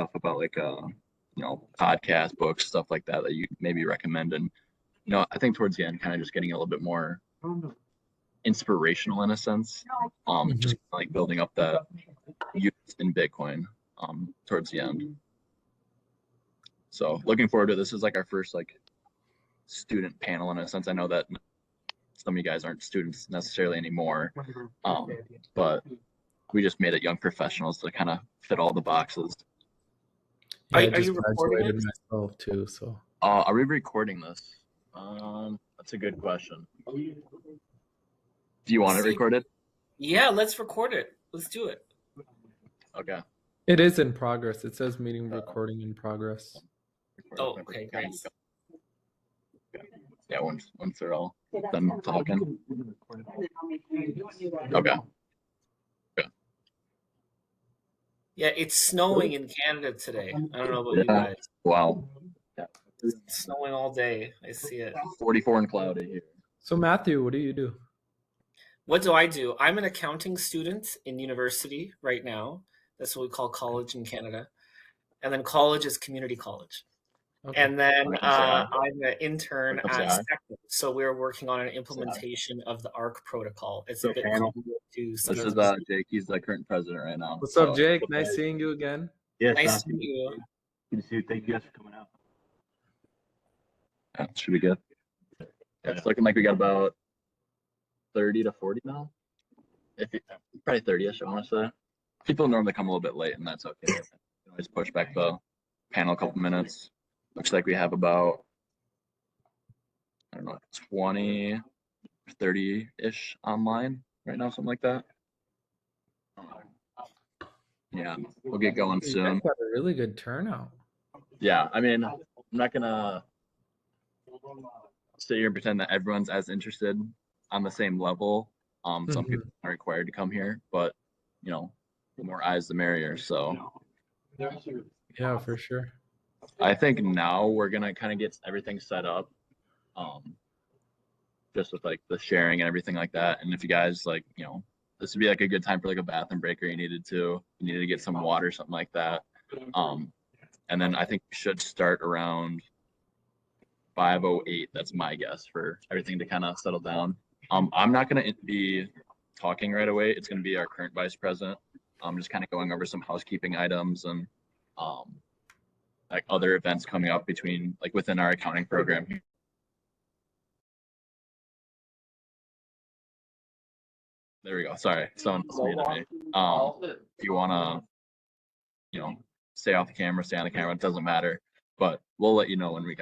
stuff about like podcast, books, stuff like that that you maybe recommend. And I think towards the end, kind of just getting a little bit more inspirational in a sense. Just like building up that youth in Bitcoin towards the end. So looking forward to this. Is like our first like student panel in a sense. I know that some of you guys aren't students necessarily anymore, but we just made it young professionals to kind of fit all the boxes. Yeah, I just graduated myself too. So are we recording this? That's a good question. Do you want it recorded? Yeah, let's record it. Let's do it. Okay. It is in progress. It says meeting recording in progress. Oh, okay, great. Yeah, once they're all done talking. Okay. Yeah, it's snowing in Canada today. I don't know about you guys. Wow. Yeah. It's snowing all day. I see it. 44 and cloudy here. So Matthew, what do you do? What do I do? I'm an accounting student in university right now. That's what we call college in Canada. And then college is community college. Okay. And then I'm an intern at Spectrum. So we're working on an implementation of the ARC protocol. It's a bit complicated to This is Jake. He's the current president right now. What's up, Jake? Nice seeing you again. Yes, nice to meet you. Good to see you. Thank you guys for coming out. That should be good. Yeah, it's looking like we got about 30 to 40 now. Probably 30ish, I want to say. People normally come a little bit late, and that's okay. You can always push back the panel a couple minutes. Looks like we have about, 20, 30-ish online right now, something like that. Yeah, we'll get going soon. Got a really good turnout. Yeah, I mean, I'm not gonna sit here and pretend that everyone's as interested on the same level. Some people are required to come here, but the more eyes, the merrier. So yeah, for sure. I think now we're gonna kind of get everything set up, just with like the sharing and everything like that. And if you guys this would be like a good time for like a bathroom break, or you needed to get some water, something like that. And then I think we should start around 5:08. That's my guess for everything to kind of settle down. I'm not gonna be talking right away. It's gonna be our current vice president. I'm just kind of going over some housekeeping items and like other events coming up within our accounting program here. There we go. Sorry, someone's muted me. If you wanna, stay off the camera, stay on the camera. It doesn't matter. But we'll let you know when we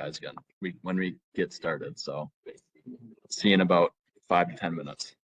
get started. So see you in about 5 to 10 minutes.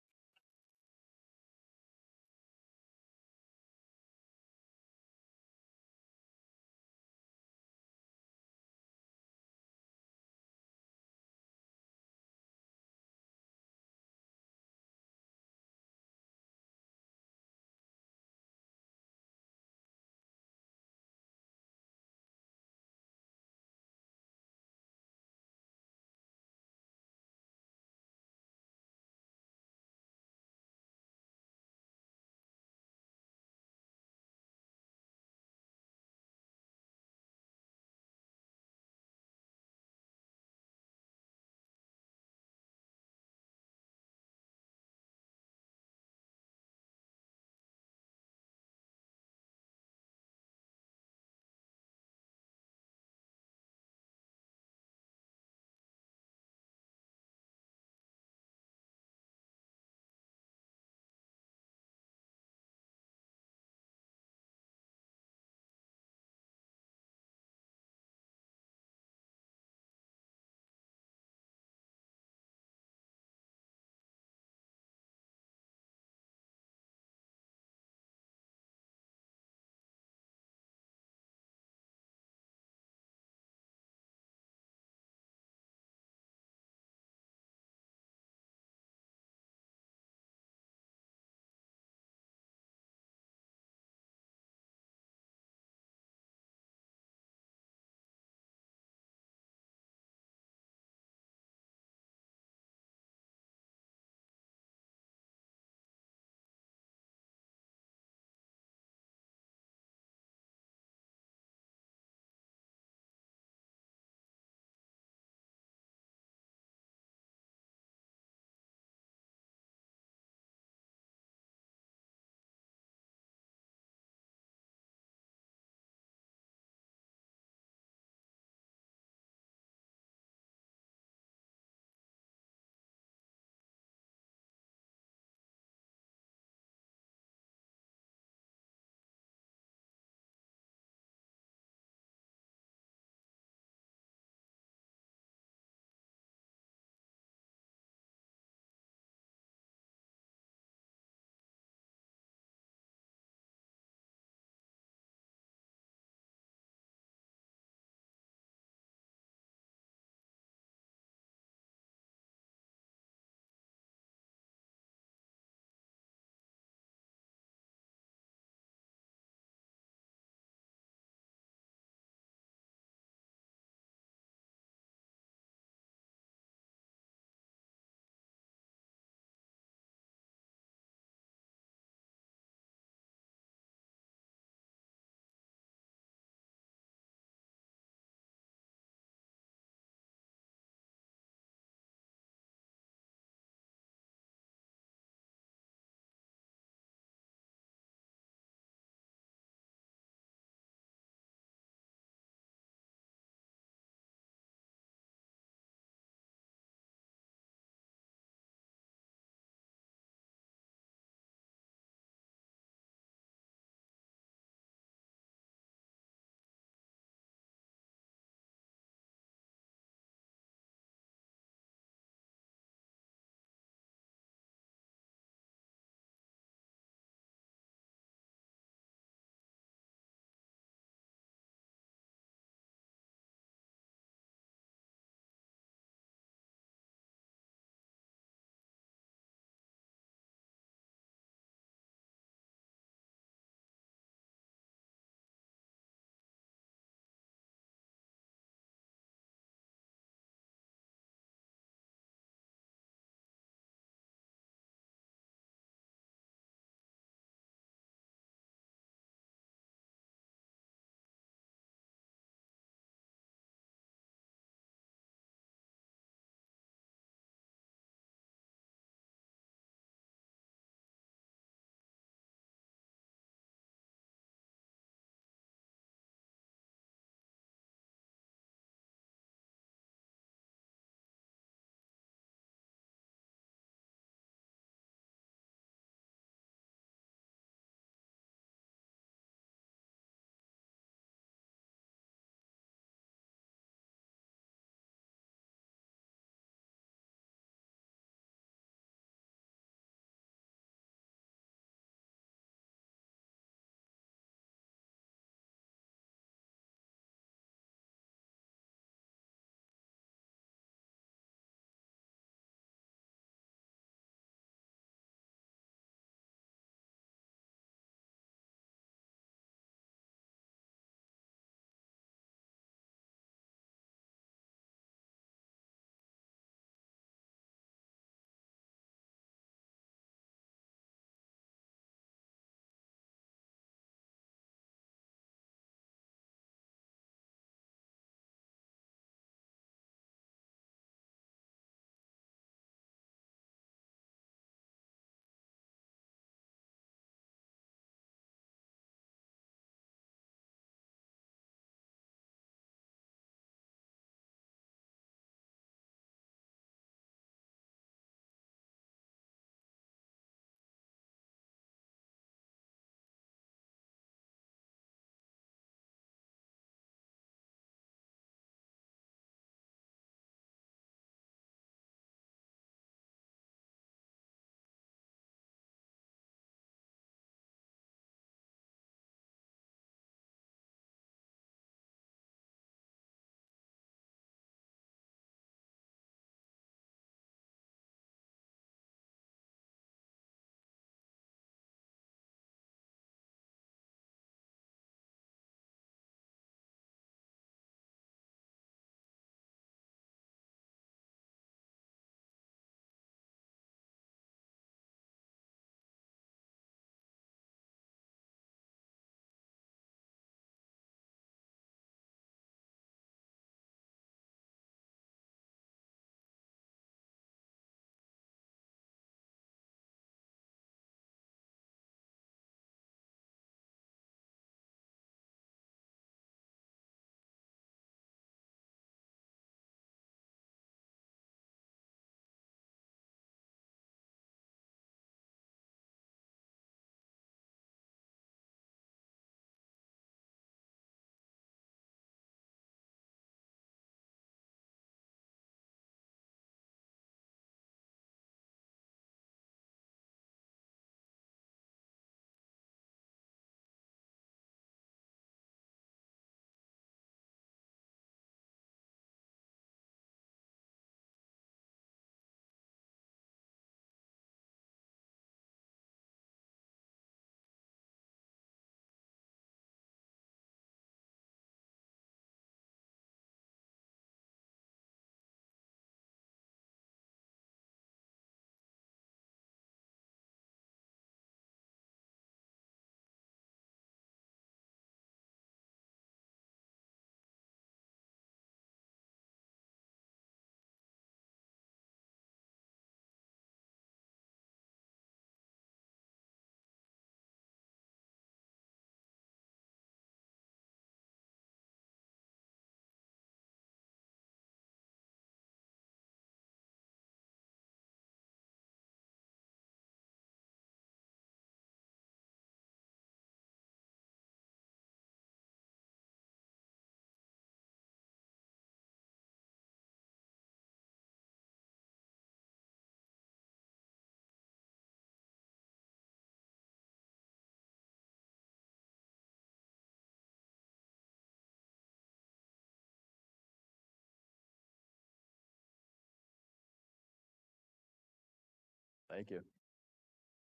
Thank you.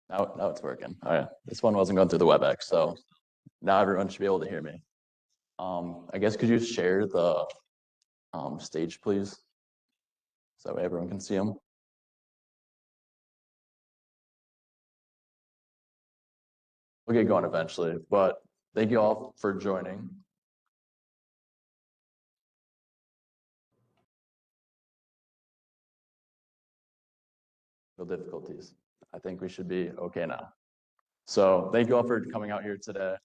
Now it's working. All right. This one wasn't going through the WebEx, so now everyone should be able to hear me. I guess could you share the stage, please? So that way everyone can see them. We'll get going eventually, but thank you all for joining. No difficulties. I think we should be okay now. So thank you all for coming out here today.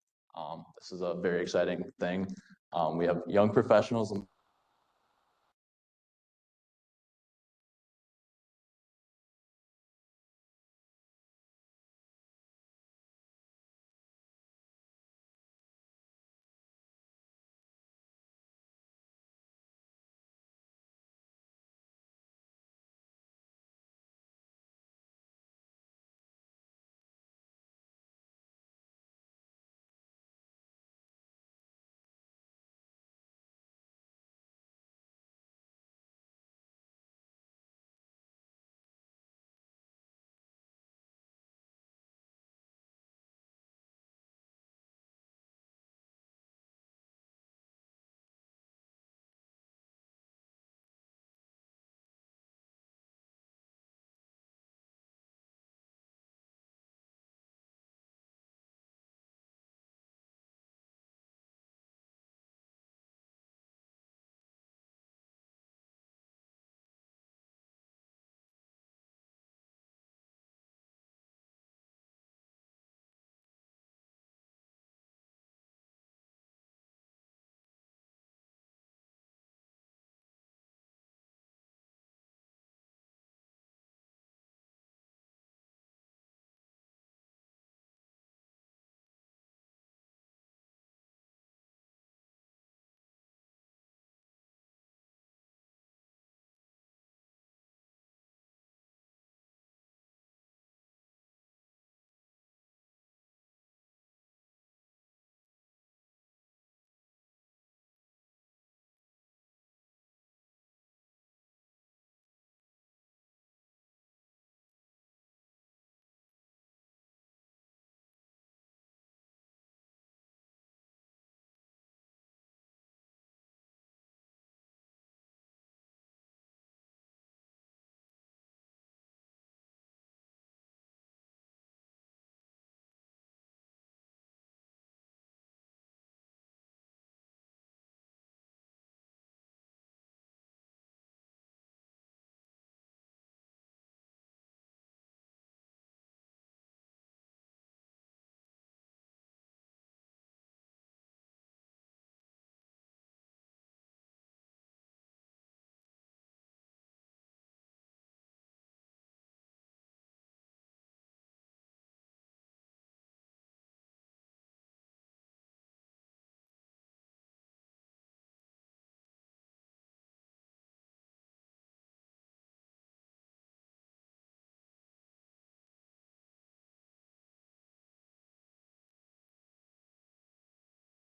This is a very exciting thing. We have young professionals.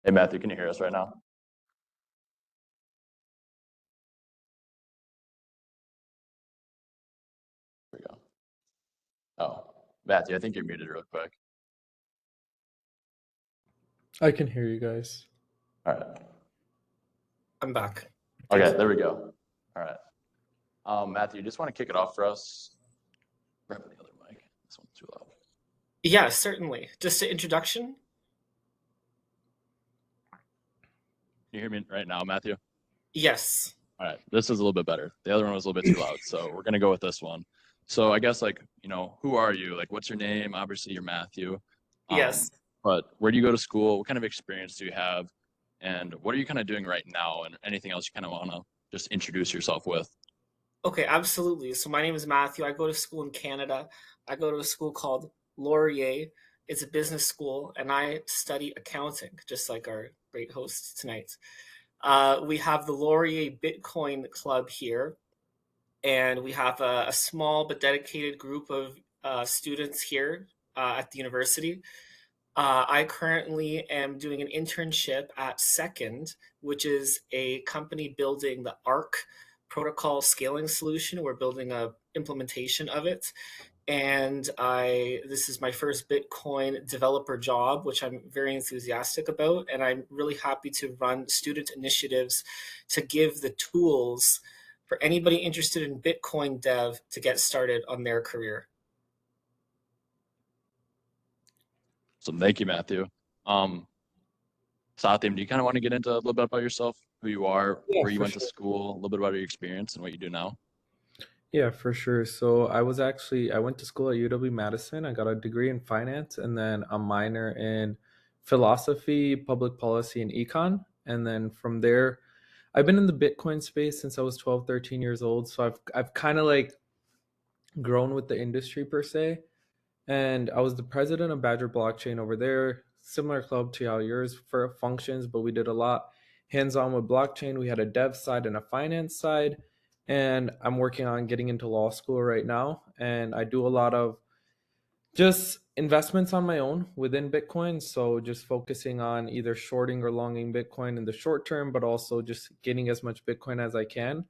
Hey, Matthew, can you hear us right now? Here we go. Oh, Matthew, I think you're muted real quick. I can hear you guys. All right. I'm back. Okay, there we go. All right. Matthew, you just want to kick it off for us? Grab the other mic. This one's too loud. Yeah, certainly. Just an introduction. Can you hear me right now, Matthew? Yes. All right, this is a little bit better. The other one was a little bit too loud, so we're gonna go with this one. So I guess who are you? Like, what's your name? Obviously, you're Matthew. Yes. But where do you go to school? What kind of experience do you have? And what are you kind of doing right now? And anything else you kind of want to just introduce yourself with? Okay, absolutely. So my name is Matthew. I go to school in Canada. I go to a school called Laurier. It's a business school, and I study accounting, just like our great host tonight. We have the Laurier Bitcoin Club here, and we have a small but dedicated group of students here at the university. I currently am doing an internship at Second, which is a company building the ARC protocol scaling solution. We're building a implementation of it. and this is my first Bitcoin developer job, which I'm very enthusiastic about, and I'm really happy to run student initiatives to give the tools for anybody interested in Bitcoin dev to get started on their career. So thank you, Matthew. Satyam, do you kind of want to get into a little bit about yourself, who you are, Yeah, where you for went to sure. school, a little bit about your experience and what you do now? Yeah, for sure. So I went to school at UW-Madison. I got a degree in finance and then a minor in philosophy, public policy, and econ. And then from there, I've been in the Bitcoin space since I was 12, 13 years old. So I've kind of like grown with the industry per se. And I was the president of Badger Blockchain over there. Similar club to how yours for functions, but we did a lot hands-on with blockchain. We had a dev side and a finance side, and I'm working on getting into law school right now. And I do a lot of just investments on my own within Bitcoin. So just focusing on either shorting or longing Bitcoin in the short term, but also just getting as much Bitcoin as I can.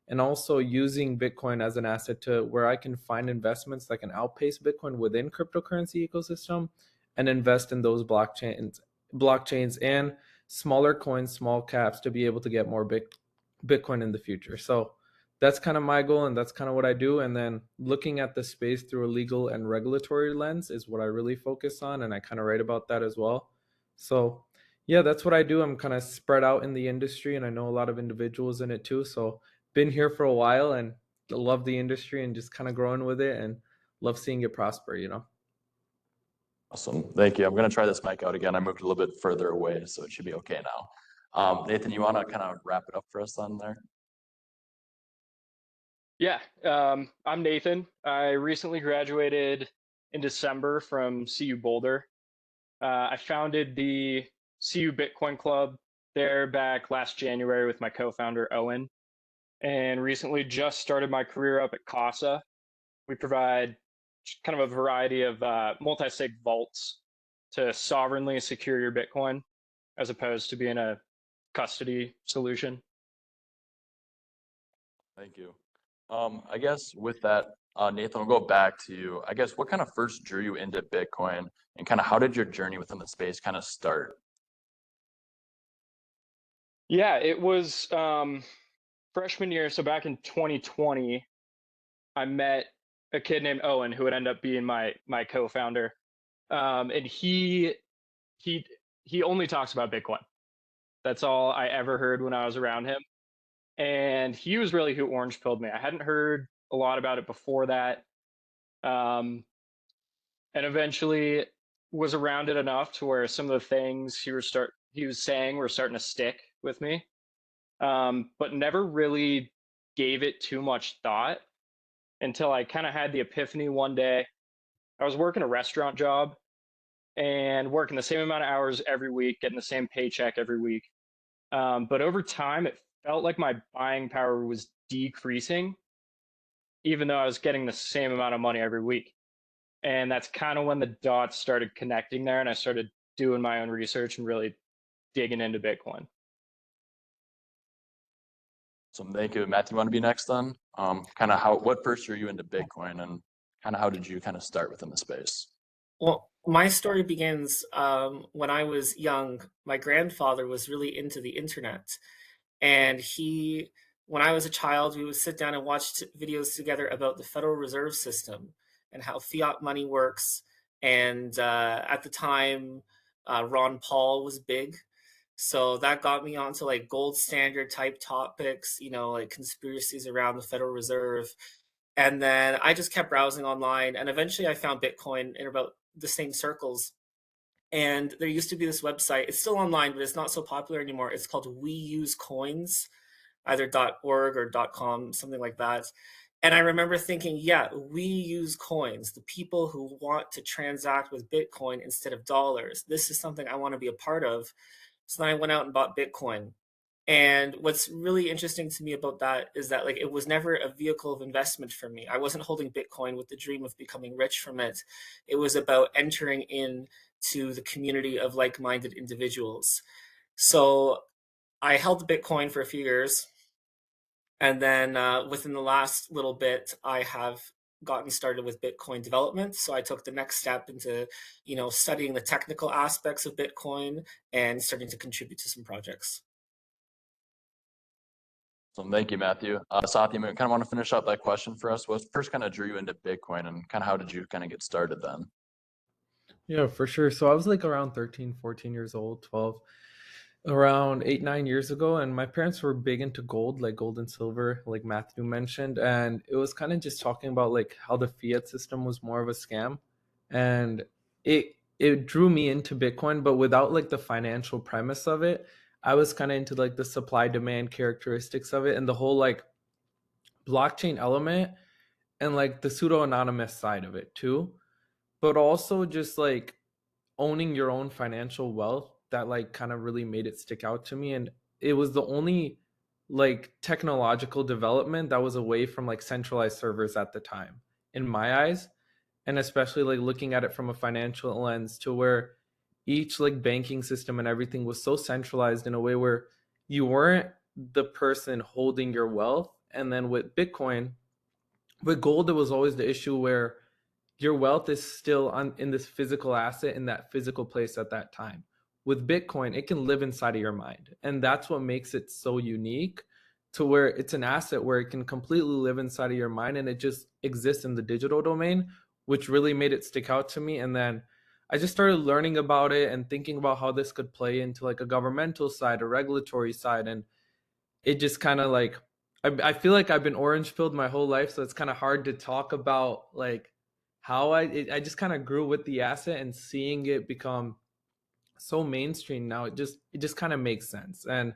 And also using Bitcoin as an asset to where I can find investments that can outpace Bitcoin within cryptocurrency ecosystem and invest in those blockchains and smaller coins, small caps to be able to get more Bitcoin in the future. So that's kind of my goal and that's kind of what I do. And then looking at the space through a legal and regulatory lens is what I really focus on, and I kind of write about that as well. So yeah, that's what I do. I'm kind of spread out in the industry, and I know a lot of individuals in it too. So been here for a while and love the industry and just kind of growing with it and love seeing it prosper, you know. Awesome. Thank you. I'm going to try this mic out again. I moved a little bit further away, so it should be okay now. Nathan, you want to kind of wrap it up for us on there? Yeah, I'm Nathan. I recently graduated in December from CU Boulder. I founded the CU Bitcoin Club there back last January with my co-founder Owen, and recently just started my career up at Casa. We provide kind of a variety of multi-sig vaults to sovereignly secure your Bitcoin, as opposed to being a custody solution. Thank you. I guess with that, Nathan, we'll go back to you. I guess what kind of first drew you into Bitcoin, and kind of how did your journey within the space kind of start? Yeah, it was freshman year. So back in 2020, I met a kid named Owen who would end up being my co-founder, and he only talks about Bitcoin. That's all I ever heard when I was around him, and he was really who orange pilled me. I hadn't heard a lot about it before that, and eventually was around it enough to where some of the things he was saying were starting to stick with me, but never really gave it too much thought until I kind of had the epiphany one day. I was working a restaurant job and working the same amount of hours every week, getting the same paycheck every week. But over time, it felt like my buying power was decreasing, even though I was getting the same amount of money every week. And that's kind of when the dots started connecting there, and I started doing my own research and really digging into Bitcoin. So thank you. Matthew, you want to be next then? Kind of what first drew you into Bitcoin, and kind of how did you kind of start within the space? Well, my story begins when I was young. My grandfather was really into the internet. And when I was a child, we would sit down and watch videos together about the Federal Reserve System and how fiat money works. And at the time, Ron Paul was big. So that got me onto like gold standard type topics, like conspiracies around the Federal Reserve. And then I just kept browsing online. And eventually I found Bitcoin in about the same circles. And there used to be this website. It's still online, but it's not so popular anymore. It's called We Use Coins, either .org or .com, something like that. And I remember thinking, yeah, we use coins, the people who want to transact with Bitcoin instead of dollars. This is something I want to be a part of. So then I went out and bought Bitcoin. And what's really interesting to me about that is that like it was never a vehicle of investment for me. I wasn't holding Bitcoin with the dream of becoming rich from it. It was about entering into the community of like-minded individuals. So I held Bitcoin for a few years, and then within the last little bit, I have gotten started with Bitcoin development. So I took the next step into, studying the technical aspects of Bitcoin and starting to contribute to some projects. So thank you, Matthew. Satya, I kind of want to finish up that question for us. What first kind of drew you into Bitcoin, and kind of how did you kind of get started then? Yeah, for sure. So I was like around 13, 14 years old, 12, around 8, 9 years ago. And my parents were big into gold, like gold and silver, like Matthew mentioned. And it was kind of just talking about like how the fiat system was more of a scam. And it drew me into Bitcoin, but without like the financial premise of it. I was kind of into like the supply demand characteristics of it and the whole like blockchain element and like the pseudo anonymous side of it too, but also just like owning your own financial wealth that like kind of really made it stick out to me. And it was the only like technological development that was away from like centralized servers at the time in my eyes, and especially like looking at it from a financial lens to where each like banking system and everything was so centralized in a way where you weren't the person holding your wealth. And then with Bitcoin, with gold, it was always the issue where your wealth is still in this physical asset in that physical place at that time. With Bitcoin, it can live inside of your mind. And that's what makes it so unique, to where it's an asset where it can completely live inside of your mind and it just exists in the digital domain, which really made it stick out to me. And then I just started learning about it and thinking about how this could play into like a governmental side, a regulatory side. And it just kind of like, I feel like I've been orange pilled my whole life. So it's kind of hard to talk about like how I just kind of grew with the asset, and seeing it become so mainstream now, it just kind of makes sense. And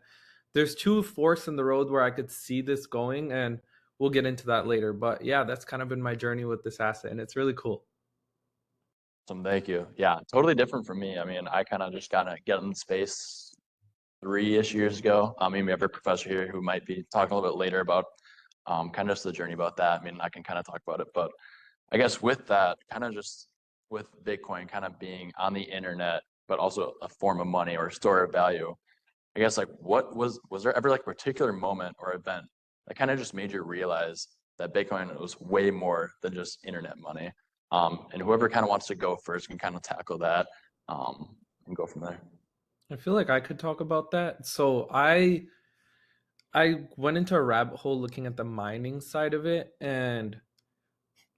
there's two forks in the road where I could see this going, and we'll get into that later. But yeah, that's kind of been my journey with this asset, and it's really cool. Awesome, thank you. Yeah, totally different from me. I mean, I kind of just got in the space 3-ish years ago. I mean, we have a professor here who might be talking a little bit later about kind of just the journey about that. I mean, I can kind of talk about it, but I guess with that, kind of just with Bitcoin kind of being on the internet, but also a form of money or a store of value, I guess like what was there ever like a particular moment or event that kind of just made you realize that Bitcoin was way more than just internet money? And whoever kind of wants to go first can kind of tackle that and go from there. I feel like I could talk about that. So I went into a rabbit hole looking at the mining side of it, and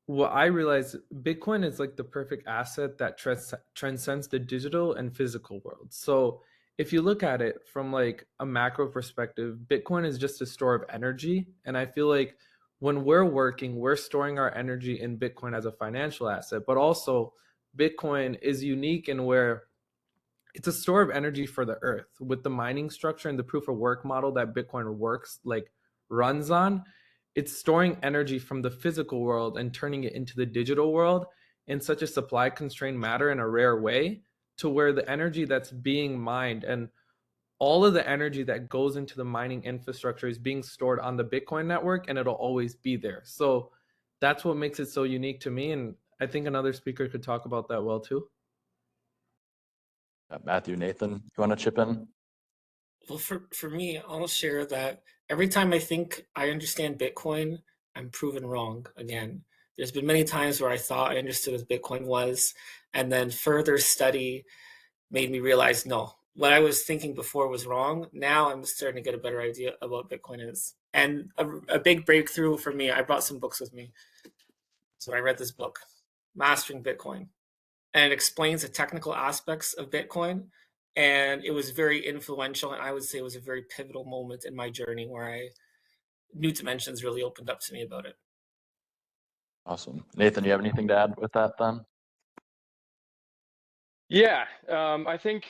what I realized, Bitcoin is like the perfect asset that transcends the digital and physical world. So if you look at it from like a macro perspective, Bitcoin is just a store of energy. And I feel like when we're working, we're storing our energy in Bitcoin as a financial asset, but also Bitcoin is unique in where it's a store of energy for the earth. With the mining structure and the proof of work model that Bitcoin works like runs on, it's storing energy from the physical world and turning it into the digital world in such a supply constrained matter in a rare way, to where the energy that's being mined and all of the energy that goes into the mining infrastructure is being stored on the Bitcoin network, and it'll always be there. So that's what makes it so unique to me, and I think another speaker could talk about that well too. Matthew, Nathan, you want to chip in? Well, for me, I'll share that every time I think I understand Bitcoin, I'm proven wrong again. There's been many times where I thought I understood what Bitcoin was, and then further study made me realize no, what I was thinking before was wrong. Now I'm starting to get a better idea of what Bitcoin is. And a big breakthrough for me, I brought some books with me. So I read this book, Mastering Bitcoin, and it explains the technical aspects of Bitcoin. And it was very influential. And I would say it was a very pivotal moment in my journey where new dimensions really opened up to me about it. Awesome. Nathan, do you have anything to add with that then? Yeah, I think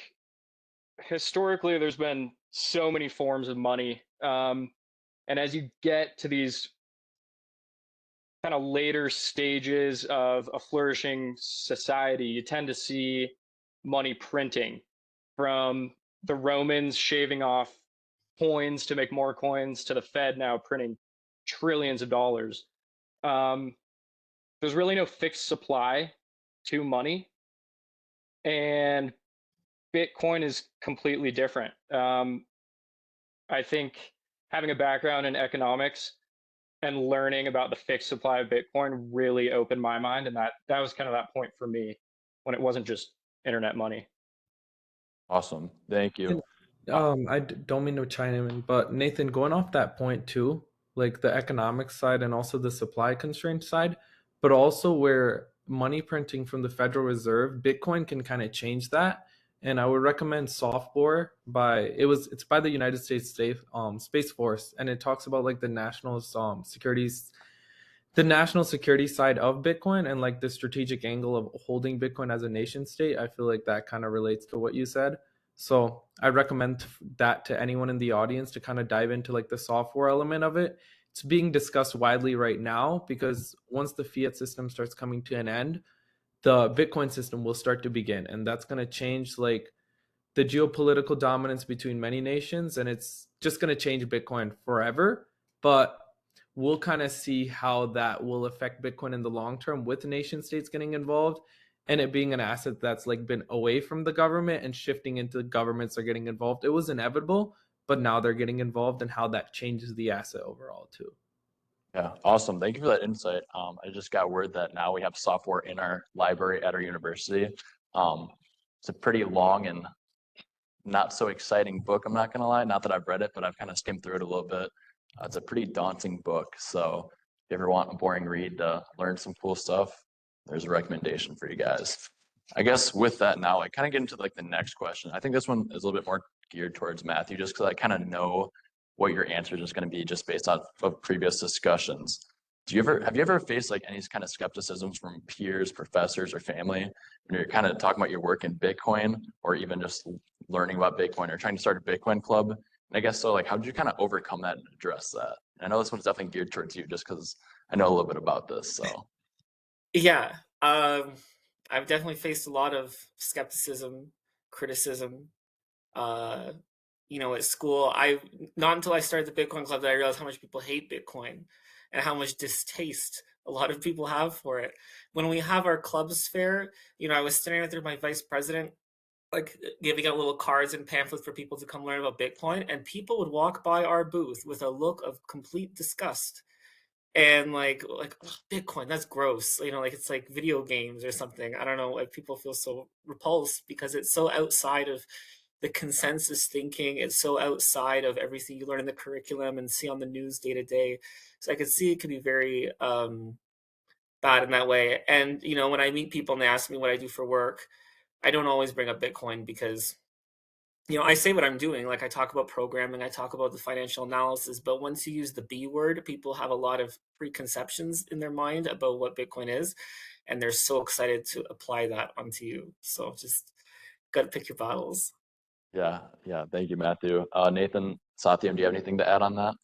historically there's been so many forms of money. And as you get to these kind of later stages of a flourishing society, you tend to see money printing, from the Romans shaving off coins to make more coins to the Fed now printing trillions of dollars. There's really no fixed supply to money, and Bitcoin is completely different. I think having a background in economics, and learning about the fixed supply of Bitcoin really opened my mind, and that was kind of that point for me when it wasn't just internet money. Awesome. Thank you. Don't mean to chime in, but Nathan, going off that point too, like the economic side and also the supply constraint side, but also where money printing from the Federal Reserve, Bitcoin can kind of change that. And I would recommend Software it's by the United States Space Force, and it talks about like the national security side of Bitcoin and like the strategic angle of holding Bitcoin as a nation state. I feel like that kind of relates to what you said. So I recommend that to anyone in the audience to kind of dive into like the software element of it. It's being discussed widely right now because once the fiat system starts coming to an end, the Bitcoin system will start to begin. And that's going to change like the geopolitical dominance between many nations, and it's just going to change Bitcoin forever. But we'll kind of see how that will affect Bitcoin in the long term with nation states getting involved and it being an asset that's like been away from the government and shifting into the governments are getting involved. It was inevitable, but now they're getting involved and how that changes the asset overall too. Yeah, awesome. Thank you for that insight. I just got word that now we have software in our library at our university. It's a pretty long and not so exciting book, I'm not gonna lie. Not that I've read it, but I've kind of skimmed through it a little bit. It's a pretty daunting book. So if you ever want a boring read to learn some cool stuff, there's a recommendation for you guys. I guess with that now, I kind of get into like the next question. I think this one is a little bit more geared towards Matthew, just because I kind of know what your answer is just going to be just based off of previous discussions. Have you ever faced like any kind of skepticisms from peers, professors, or family when you're kind of talking about your work in Bitcoin or even just learning about Bitcoin or trying to start a Bitcoin club? And I guess so, like, how did you kind of overcome that and address that? And I know this one's definitely geared towards you just because I know a little bit about this. So Yeah, I've definitely faced a lot of skepticism, criticism. At school, not until I started the Bitcoin Club that I realized how much people hate Bitcoin and how much distaste a lot of people have for it. When we have our clubs fair, I was standing out there with my vice president, like giving out little cards and pamphlets for people to come learn about Bitcoin, and people would walk by our booth with a look of complete disgust and like Bitcoin, that's gross, like it's like video games or something. I don't know, like people feel so repulsed because it's so outside of the consensus thinking. It's so outside of everything you learn in the curriculum and see on the news day to day. So I could see it could be very bad in that way. And when I meet people and they ask me what I do for work, I don't always bring up Bitcoin because I say what I'm doing. Like I talk about programming, I talk about the financial analysis, but once you use the B word, people have a lot of preconceptions in their mind about what Bitcoin is, and they're so excited to apply that onto you. So just got to pick your battles. yeah. Thank you, Matthew. Nathan, Satyam, do you have anything to add on that?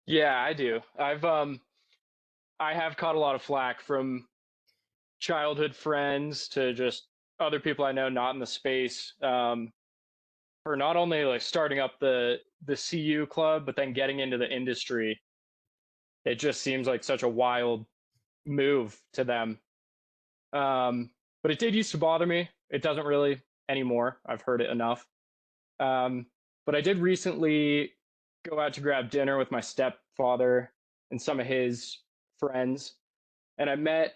Yeah, I do. I have caught a lot of flack from childhood friends to just other people I know not in the space, for not only like starting up the CU club, but then getting into the industry. It just seems like such a wild move to them. But it did used to bother me. It doesn't really anymore. I've heard it enough. But I did recently go out to grab dinner with my stepfather and some of his friends, and I met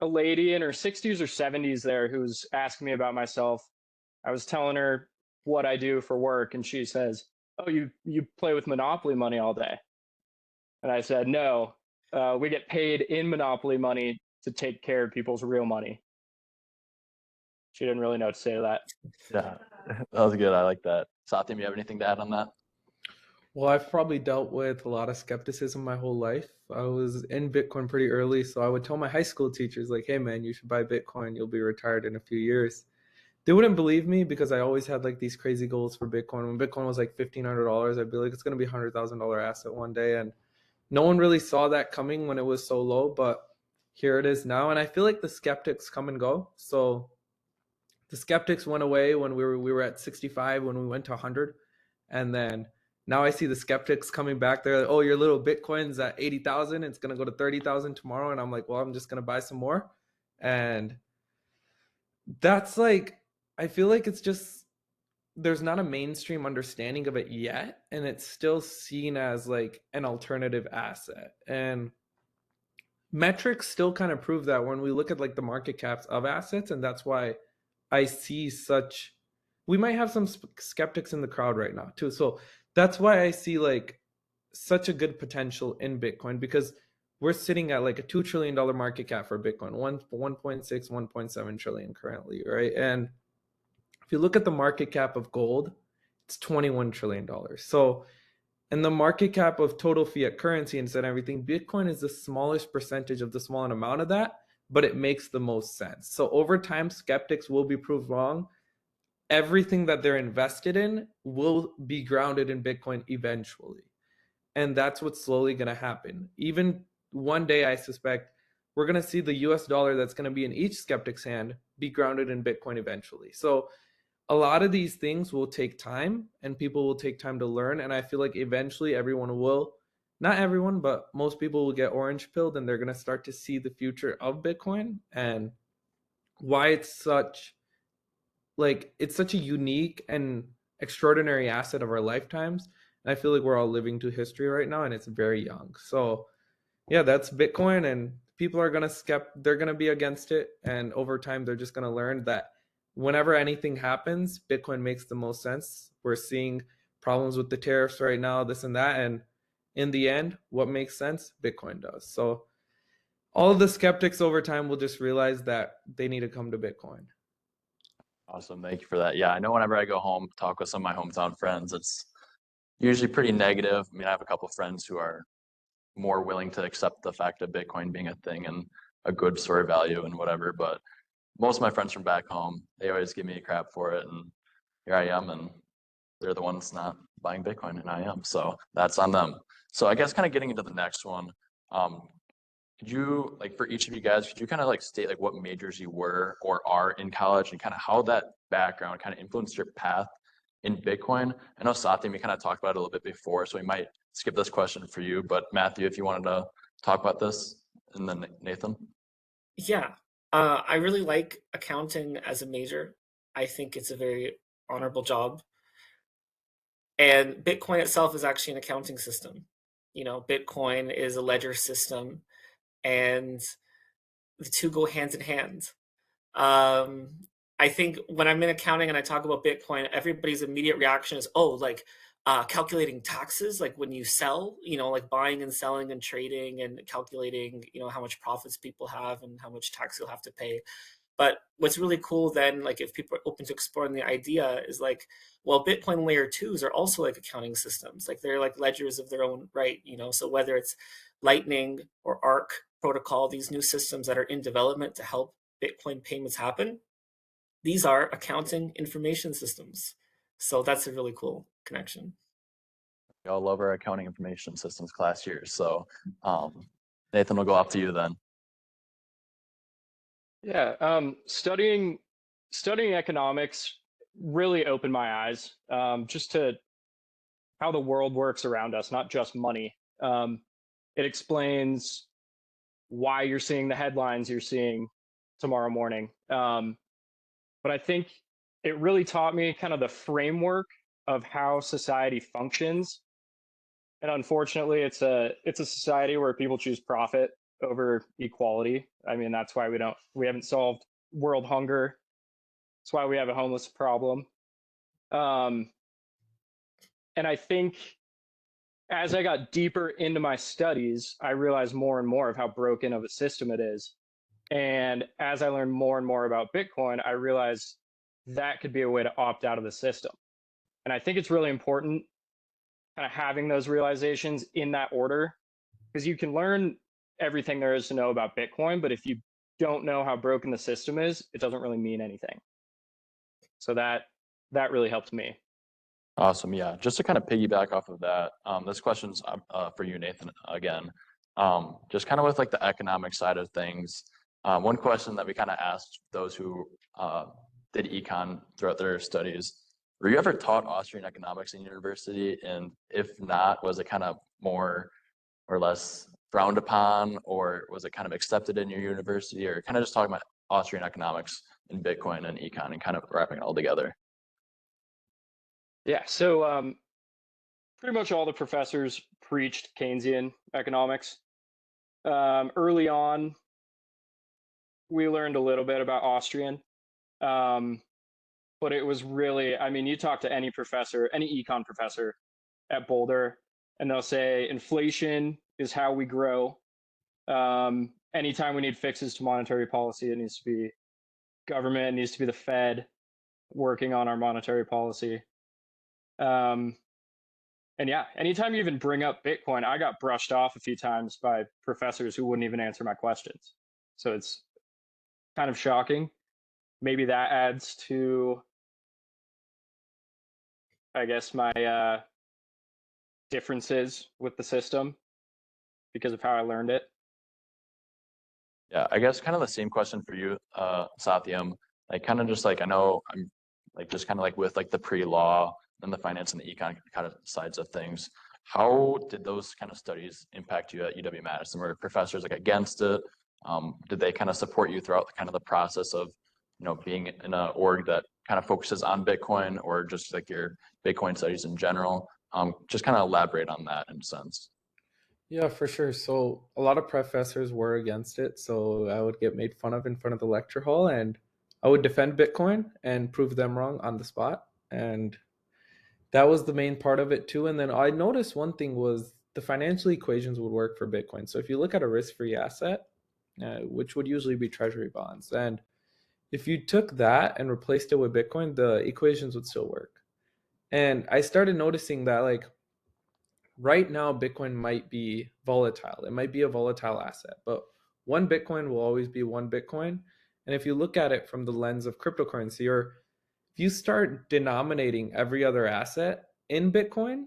a lady in her 60s or 70s there who was asking me about myself. I was telling her what I do for work, and she says, "Oh, you play with Monopoly money all day?" And I said, "No, we get paid in Monopoly money to take care of people's real money." She didn't really know what to say to that. Yeah, that was good. I like that. Satyam, you have anything to add on that? Well, I've probably dealt with a lot of skepticism my whole life. I was in Bitcoin pretty early, so I would tell my high school teachers, like, hey, man, you should buy Bitcoin. You'll be retired in a few years. They wouldn't believe me because I always had like these crazy goals for Bitcoin. When Bitcoin was like $1,500, I'd be like, it's going to be a $100,000 asset one day. And no one really saw that coming when it was so low, but here it is now. And I feel like the skeptics come and go. So the skeptics went away when we were at 65, when we went to 100. And then now I see the skeptics coming back. They're like, oh, your little Bitcoin's at 80,000. It's going to go to 30,000 tomorrow. And I'm like, well, I'm just going to buy some more. And that's like, I feel like it's just there's not a mainstream understanding of it yet, and it's still seen as like an alternative asset. And metrics still kind of prove that when we look at like the market caps of assets, and that's why I see such, we might have some skeptics in the crowd right now too. So that's why I see like such a good potential in Bitcoin, because we're sitting at like a $2 trillion market cap for Bitcoin, 1.6, 1.7 trillion currently, right? And if you look at the market cap of gold, it's $21 trillion. So, and the market cap of total fiat currency and everything, Bitcoin is the smallest percentage of the small amount of that, but it makes the most sense. So over time, skeptics will be proved wrong. Everything that they're invested in will be grounded in Bitcoin eventually. And that's what's slowly going to happen. Even one day, I suspect we're going to see the US dollar that's going to be in each skeptic's hand be grounded in Bitcoin eventually. So a lot of these things will take time, and people will take time to learn. And I feel like eventually everyone will, not everyone, but most people will get orange pilled, and they're going to start to see the future of Bitcoin and why it's such a unique and extraordinary asset of our lifetimes. And I feel like we're all living to history right now, and it's very young. So yeah, that's Bitcoin, and people are they're gonna be against it, and over time they're just gonna learn that whenever anything happens, Bitcoin makes the most sense. We're seeing problems with the tariffs right now, this and that, and in the end, what makes sense? Bitcoin does. So all of the skeptics over time will just realize that they need to come to Bitcoin. Awesome. Thank you for that. Yeah, I know whenever I go home, talk with some of my hometown friends, it's usually pretty negative. I mean, I have a couple of friends who are more willing to accept the fact of Bitcoin being a thing and a good store of value and whatever. But most of my friends from back home, they always give me crap for it. And here I am, and they're the ones not buying Bitcoin, and I am. So that's on them. So I guess kind of getting into the next one, could you, like, for each of you guys, could you kind of like state like what majors you were or are in college, and kind of how that background kind of influenced your path in Bitcoin? I know Satya, we kind of talked about it a little bit before, so we might skip this question for you, but Matthew, if you wanted to talk about this, and then Nathan. Yeah, I really like accounting as a major. I think it's a very honorable job. And Bitcoin itself is actually an accounting system. You know, Bitcoin is a ledger system, and the two go hand in hand. Um, I think when I'm in accounting and I talk about Bitcoin, everybody's immediate reaction is, oh, like calculating taxes, like when you sell, like buying and selling and trading and calculating, how much profits people have and how much tax you'll have to pay. But what's really cool then, like if people are open to exploring the idea, is like, well, Bitcoin layer twos are also like accounting systems. Like they're like ledgers of their own right, So whether it's Lightning or Arc protocol, these new systems that are in development to help Bitcoin payments happen, these are accounting information systems. So that's a really cool connection. We all love our accounting information systems class here. So Nathan, will go off to you then. Yeah, studying economics really opened my eyes just to how the world works around us, not just money. It explains why you're seeing the headlines you're seeing tomorrow morning. But I think it really taught me kind of the framework of how society functions. And unfortunately, it's a society where people choose profit over equality. I mean, that's why we haven't solved world hunger. That's why we have a homeless problem. And I think as I got deeper into my studies, I realized more and more of how broken of a system it is. And as I learned more and more about Bitcoin, I realized that could be a way to opt out of the system. And I think it's really important kind of having those realizations in that order, because you can learn everything there is to know about Bitcoin, but if you don't know how broken the system is, it doesn't really mean anything. So that really helped me. Awesome. Yeah. Just to kind of piggyback off of that, this question's for you, Nathan, again. Just kind of with like the economic side of things. One question that we kind of asked those who did econ throughout their studies: were you ever taught Austrian economics in university? And if not, was it kind of more or less frowned upon, or was it kind of accepted in your university? Or kind of just talking about Austrian economics and Bitcoin and econ and kind of wrapping it all together. Yeah, so pretty much all the professors preached Keynesian economics. Early on, we learned a little bit about Austrian, um, but it was really, I mean, you talk to any professor, any econ professor at Boulder, and they'll say inflation is how we grow. Anytime we need fixes to monetary policy, it needs to be government, it needs to be the Fed working on our monetary policy. Um, and yeah, anytime you even bring up Bitcoin, I got brushed off a few times by professors who wouldn't even answer my questions. So it's kind of shocking. Maybe that adds to, I guess, my differences with the system because of how I learned it. Yeah, I guess kind of the same question for you, Satyam. Like kind of just like I know I'm like just kind of like with like the pre-law and the finance and the econ kind of sides of things. How did those kind of studies impact you at UW-Madison? Were professors like against it? Did they kind of support you throughout the kind of the process of, you know, being in a org that kind of focuses on Bitcoin or just like your Bitcoin studies in general? Just kind of elaborate on that in a sense. Yeah, for sure. So a lot of professors were against it. So I would get made fun of in front of the lecture hall, and I would defend Bitcoin and prove them wrong on the spot. And that was the main part of it too. And then I noticed one thing was the financial equations would work for Bitcoin. So if you look at a risk-free asset, which would usually be treasury bonds, and if you took that and replaced it with Bitcoin, the equations would still work. And I started noticing that like right now Bitcoin might be volatile. It might be a volatile asset, but one Bitcoin will always be one Bitcoin. And if you look at it from the lens of cryptocurrency, or if you start denominating every other asset in Bitcoin,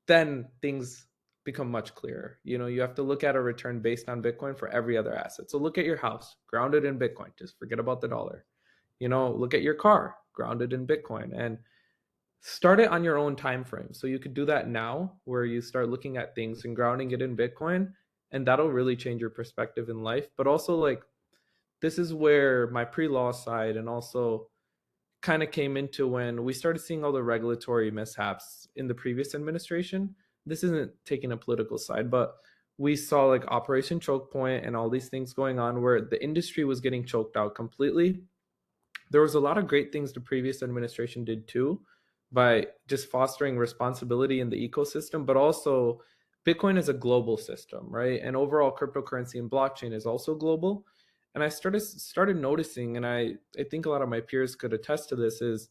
then things become much clearer. You know, you have to look at a return based on Bitcoin for every other asset. So look at your house, grounded in Bitcoin. Just forget about the dollar. You know, look at your car, grounded in Bitcoin, and start it on your own time frame. So you could do that now, where you start looking at things and grounding it in Bitcoin, and that'll really change your perspective in life. But also, like, this is where my pre-law side and also kind of came into when we started seeing all the regulatory mishaps in the previous administration. This isn't taking a political side, but we saw like Operation Choke Point and all these things going on where the industry was getting choked out completely. There was a lot of great things the previous administration did too by just fostering responsibility in the ecosystem, but also Bitcoin is a global system, right? And overall cryptocurrency and blockchain is also global. And I started noticing, and I think a lot of my peers could attest to this, is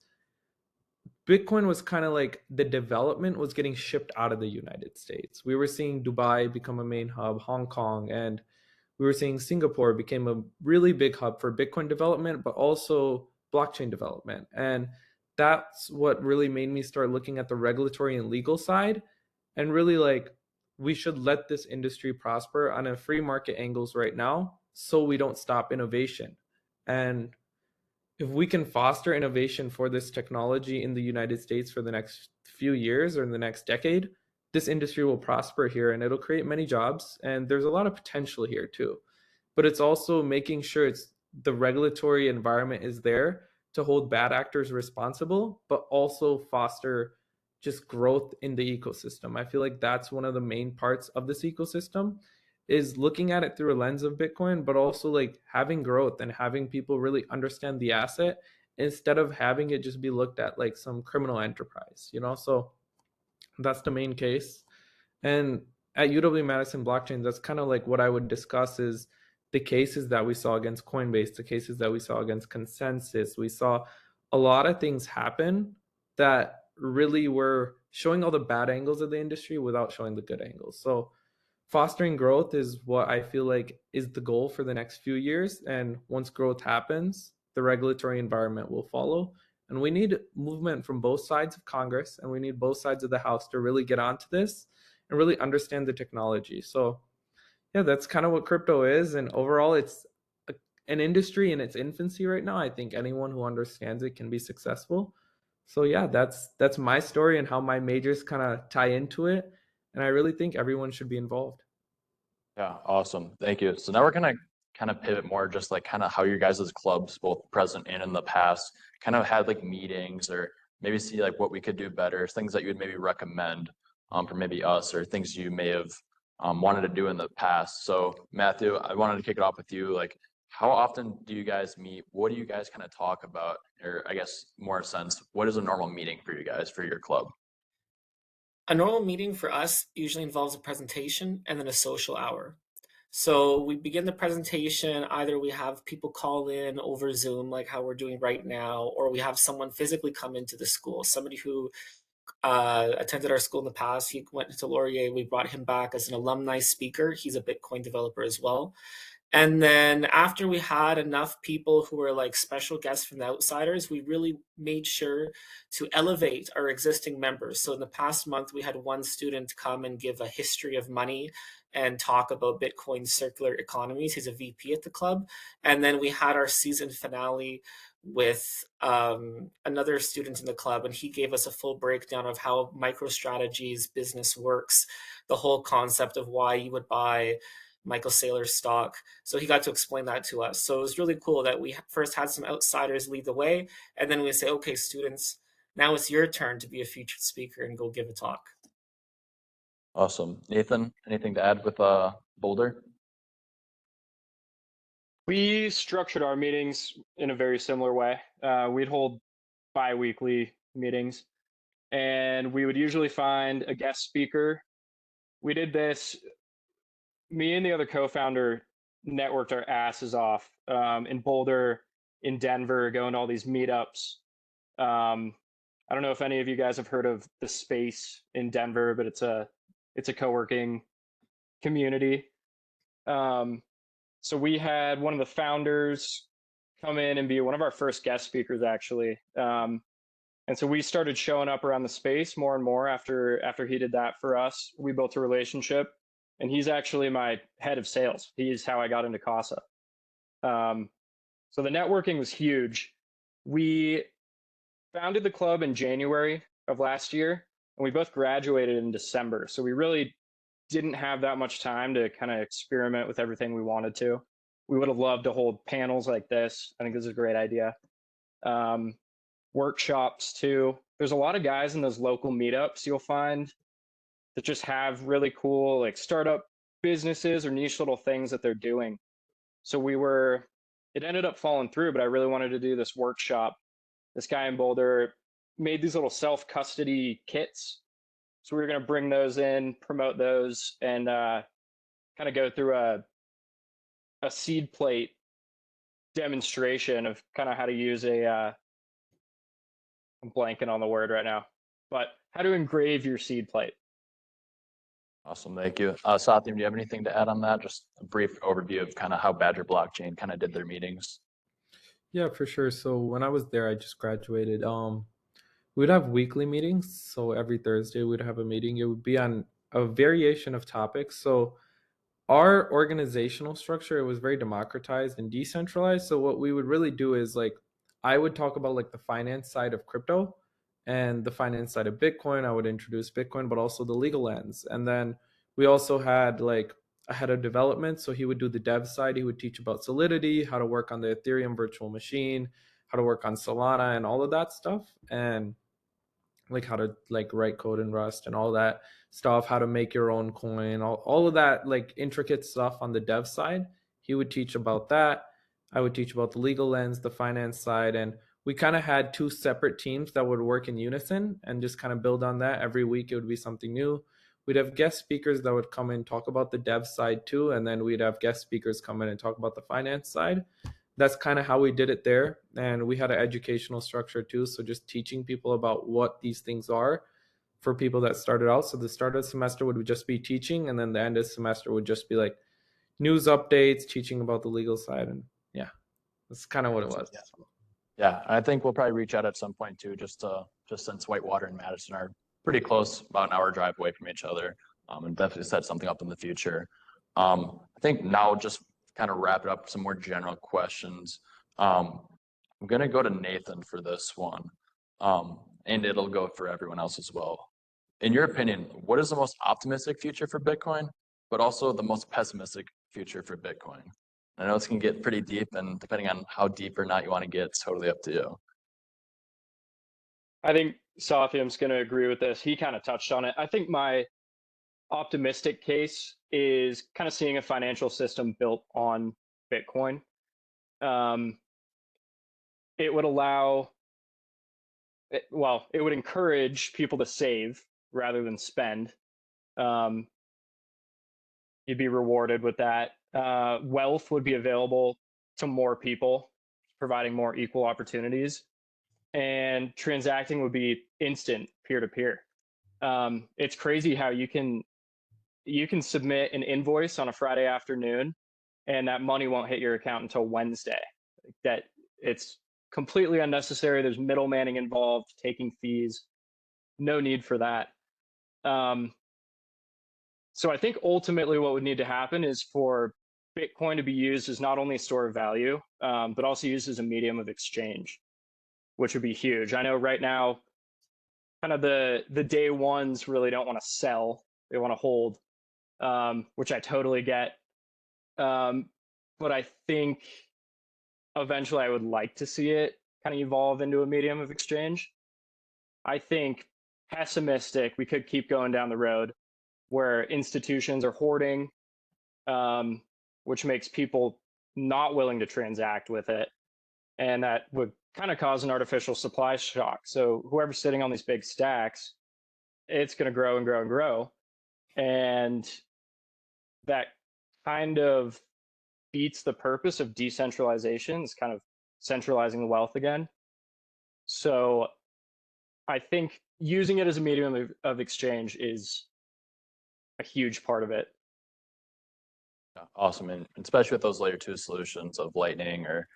Bitcoin was kind of like the development was getting shipped out of the United States. We were seeing Dubai become a main hub, Hong Kong, and we were seeing Singapore became a really big hub for Bitcoin development, but also blockchain development. And that's what really made me start looking at the regulatory and legal side and really like we should let this industry prosper on a free market angles right now so we don't stop innovation. And if we can foster innovation for this technology in the United States for the next few years or in the next decade, this industry will prosper here and it'll create many jobs. And there's a lot of potential here too. But it's also making sure it's the regulatory environment is there to hold bad actors responsible, but also foster just growth in the ecosystem. I feel like that's one of the main parts of this ecosystem is looking at it through a lens of Bitcoin, but also like having growth and having people really understand the asset instead of having it just be looked at like some criminal enterprise, you know? So that's the main case. And at UW Madison blockchain, that's kind of like what I would discuss is the cases that we saw against Coinbase, the cases that we saw against Consensus. We saw a lot of things happen that really were showing all the bad angles of the industry without showing the good angles. So fostering growth is what I feel like is the goal for the next few years. And once growth happens, the regulatory environment will follow. And we need movement from both sides of Congress and we need both sides of the House to really get onto this and really understand the technology. So, yeah, that's kind of what crypto is. And overall, it's an industry in its infancy right now. I think anyone who understands it can be successful. So, yeah, that's my story and how my majors kind of tie into it. And I really think everyone should be involved. Yeah, awesome. Thank you. So now we're gonna kind of pivot more just like kind of how your guys' clubs, both present and in the past, kind of had like meetings or maybe see like what we could do better, things that you would maybe recommend for maybe us, or things you may have wanted to do in the past. So Matthew, I wanted to kick it off with you. Like, how often do you guys meet? What do you guys kind of talk about? Or I guess more sense, what is a normal meeting for you guys for your club? A normal meeting for us usually involves a presentation and then a social hour. So we begin the presentation, either we have people call in over Zoom, like how we're doing right now, or we have someone physically come into the school, somebody who attended our school in the past. He went to Laurier. We brought him back as an alumni speaker. He's a Bitcoin developer as well. And then after we had enough people who were like special guests from the outsiders, we really made sure to elevate our existing members. So in the past month, we had one student come and give a history of money and talk about Bitcoin circular economies. He's a VP at the club. And then we had our season finale with another student in the club, and he gave us a full breakdown of how MicroStrategy's business works, the whole concept of why you would buy Michael Saylor's stock. So he got to explain that to us. So it was really cool that we first had some outsiders lead the way, and then we say, okay, students, now it's your turn to be a featured speaker and go give a talk. Awesome. Nathan, anything to add with Boulder? We structured our meetings in a very similar way. We'd hold bi-weekly meetings, and we would usually find a guest speaker. We did this, me and the other co-founder networked our asses off in Boulder, in Denver, going to all these meetups. I don't know if any of you guys have heard of the Space in Denver, but it's a co-working community. So we had one of the founders come in and be one of our first guest speakers, actually. And so we started showing up around the Space more and more after he did that for us. We built a relationship, and he's actually my head of sales. He's how I got into Casa. So the networking was huge. We founded the club in January of last year, and we both graduated in December. So we really didn't have that much time to kind of experiment with everything we wanted to. We would have loved to hold panels like this. I think this is a great idea. Workshops too. There's a lot of guys in those local meetups you'll find that just have really cool like startup businesses or niche little things that they're doing. So it ended up falling through, but I really wanted to do this workshop. This guy in Boulder made these little self-custody kits. So we were going to bring those in, promote those, and kind of go through a seed plate demonstration of kind of how to use I'm blanking on the word right now, but how to engrave your seed plate. Awesome, thank you. Satyam, do you have anything to add on that? Just a brief overview of kind of how Badger Blockchain kind of did their meetings. Yeah, for sure. So when I was there, I just graduated. We'd have weekly meetings. So every Thursday we'd have a meeting. It would be on a variation of topics. So our organizational structure, it was very democratized and decentralized. So what we would really do is like, I would talk about like the finance side of crypto and the finance side of Bitcoin. I would introduce Bitcoin, but also the legal lens. And then we also had like a head of development. So he would do the dev side. He would teach about Solidity, how to work on the Ethereum virtual machine, how to work on Solana and all of that stuff. And like how to like write code in Rust and all that stuff, how to make your own coin, all of that like intricate stuff on the dev side. He would teach about that. I would teach about the legal lens, the finance side, and we kind of had two separate teams that would work in unison and just kind of build on that. Every week it would be something new. We'd have guest speakers that would come in and talk about the dev side too, and then we'd have guest speakers come in and talk about the finance side. That's kind of how we did it there. And we had an educational structure too. So just teaching people about what these things are for people that started out. So the start of the semester would just be teaching, and then the end of the semester would just be like news updates, teaching about the legal side. And yeah, that's kind of what it was. Yeah, I think we'll probably reach out at some point too, just since Whitewater and Madison are pretty close, about an hour drive away from each other, and definitely set something up in the future. I think now just kind of wrap it up with some more general questions. I'm going to go to Nathan for this one, and it'll go for everyone else as well. In your opinion, what is the most optimistic future for Bitcoin, but also the most pessimistic future for Bitcoin? I know this can get pretty deep, and depending on how deep or not you want to get, it's totally up to you. I think Sothium's going to agree with this. He kind of touched on it. I think my optimistic case is kind of seeing a financial system built on Bitcoin. It would allow, it would encourage people to save rather than spend. You'd be rewarded with that. Wealth would be available to more people, providing more equal opportunities. And transacting would be instant peer-to-peer. It's crazy how you can submit an invoice on a Friday afternoon and that money won't hit your account until Wednesday. That it's completely unnecessary. There's middlemaning involved, taking fees. No need for that. So I think ultimately what would need to happen is for Bitcoin to be used as not only a store of value, but also used as a medium of exchange, which would be huge. I know right now, kind of the day ones really don't want to sell; they want to hold, which I totally get. But I think eventually I would like to see it kind of evolve into a medium of exchange. I think pessimistic, we could keep going down the road where institutions are hoarding, which makes people not willing to transact with it. And that would kind of cause an artificial supply shock. So whoever's sitting on these big stacks, it's going to grow and grow and grow. And that kind of beats the purpose of decentralization. It's kind of centralizing the wealth again. So I think using it as a medium of exchange is a huge part of it. Awesome. And especially with those layer 2 solutions of Lightning or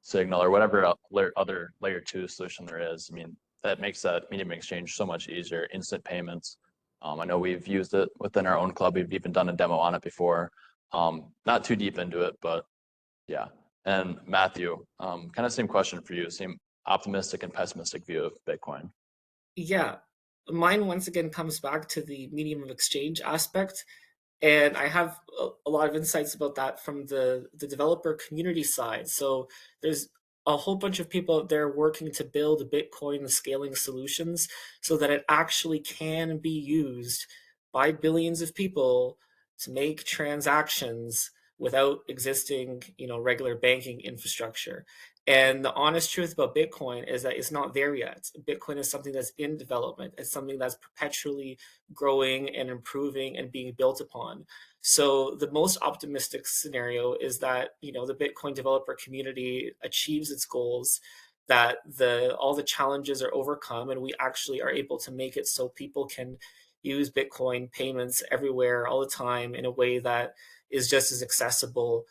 Signal or whatever other layer 2 solution there is. I mean, that makes that medium exchange so much easier. Instant payments. I know we've used it within our own club. We've even done a demo on it before. Not too deep into it, but yeah. And Matthew, kind of same question for you. Same optimistic and pessimistic view of Bitcoin. Yeah, mine once again comes back to the medium of exchange aspect. And I have a lot of insights about that from the developer community side. So there's a whole bunch of people out there working to build Bitcoin scaling solutions so that it actually can be used by billions of people to make transactions without existing, regular banking infrastructure. And the honest truth about Bitcoin is that it's not there yet. Bitcoin is something that's in development. It's something that's perpetually growing and improving and being built upon. So the most optimistic scenario is that, the Bitcoin developer community achieves its goals, that all the challenges are overcome, and we actually are able to make it so people can use Bitcoin payments everywhere all the time in a way that is just as accessible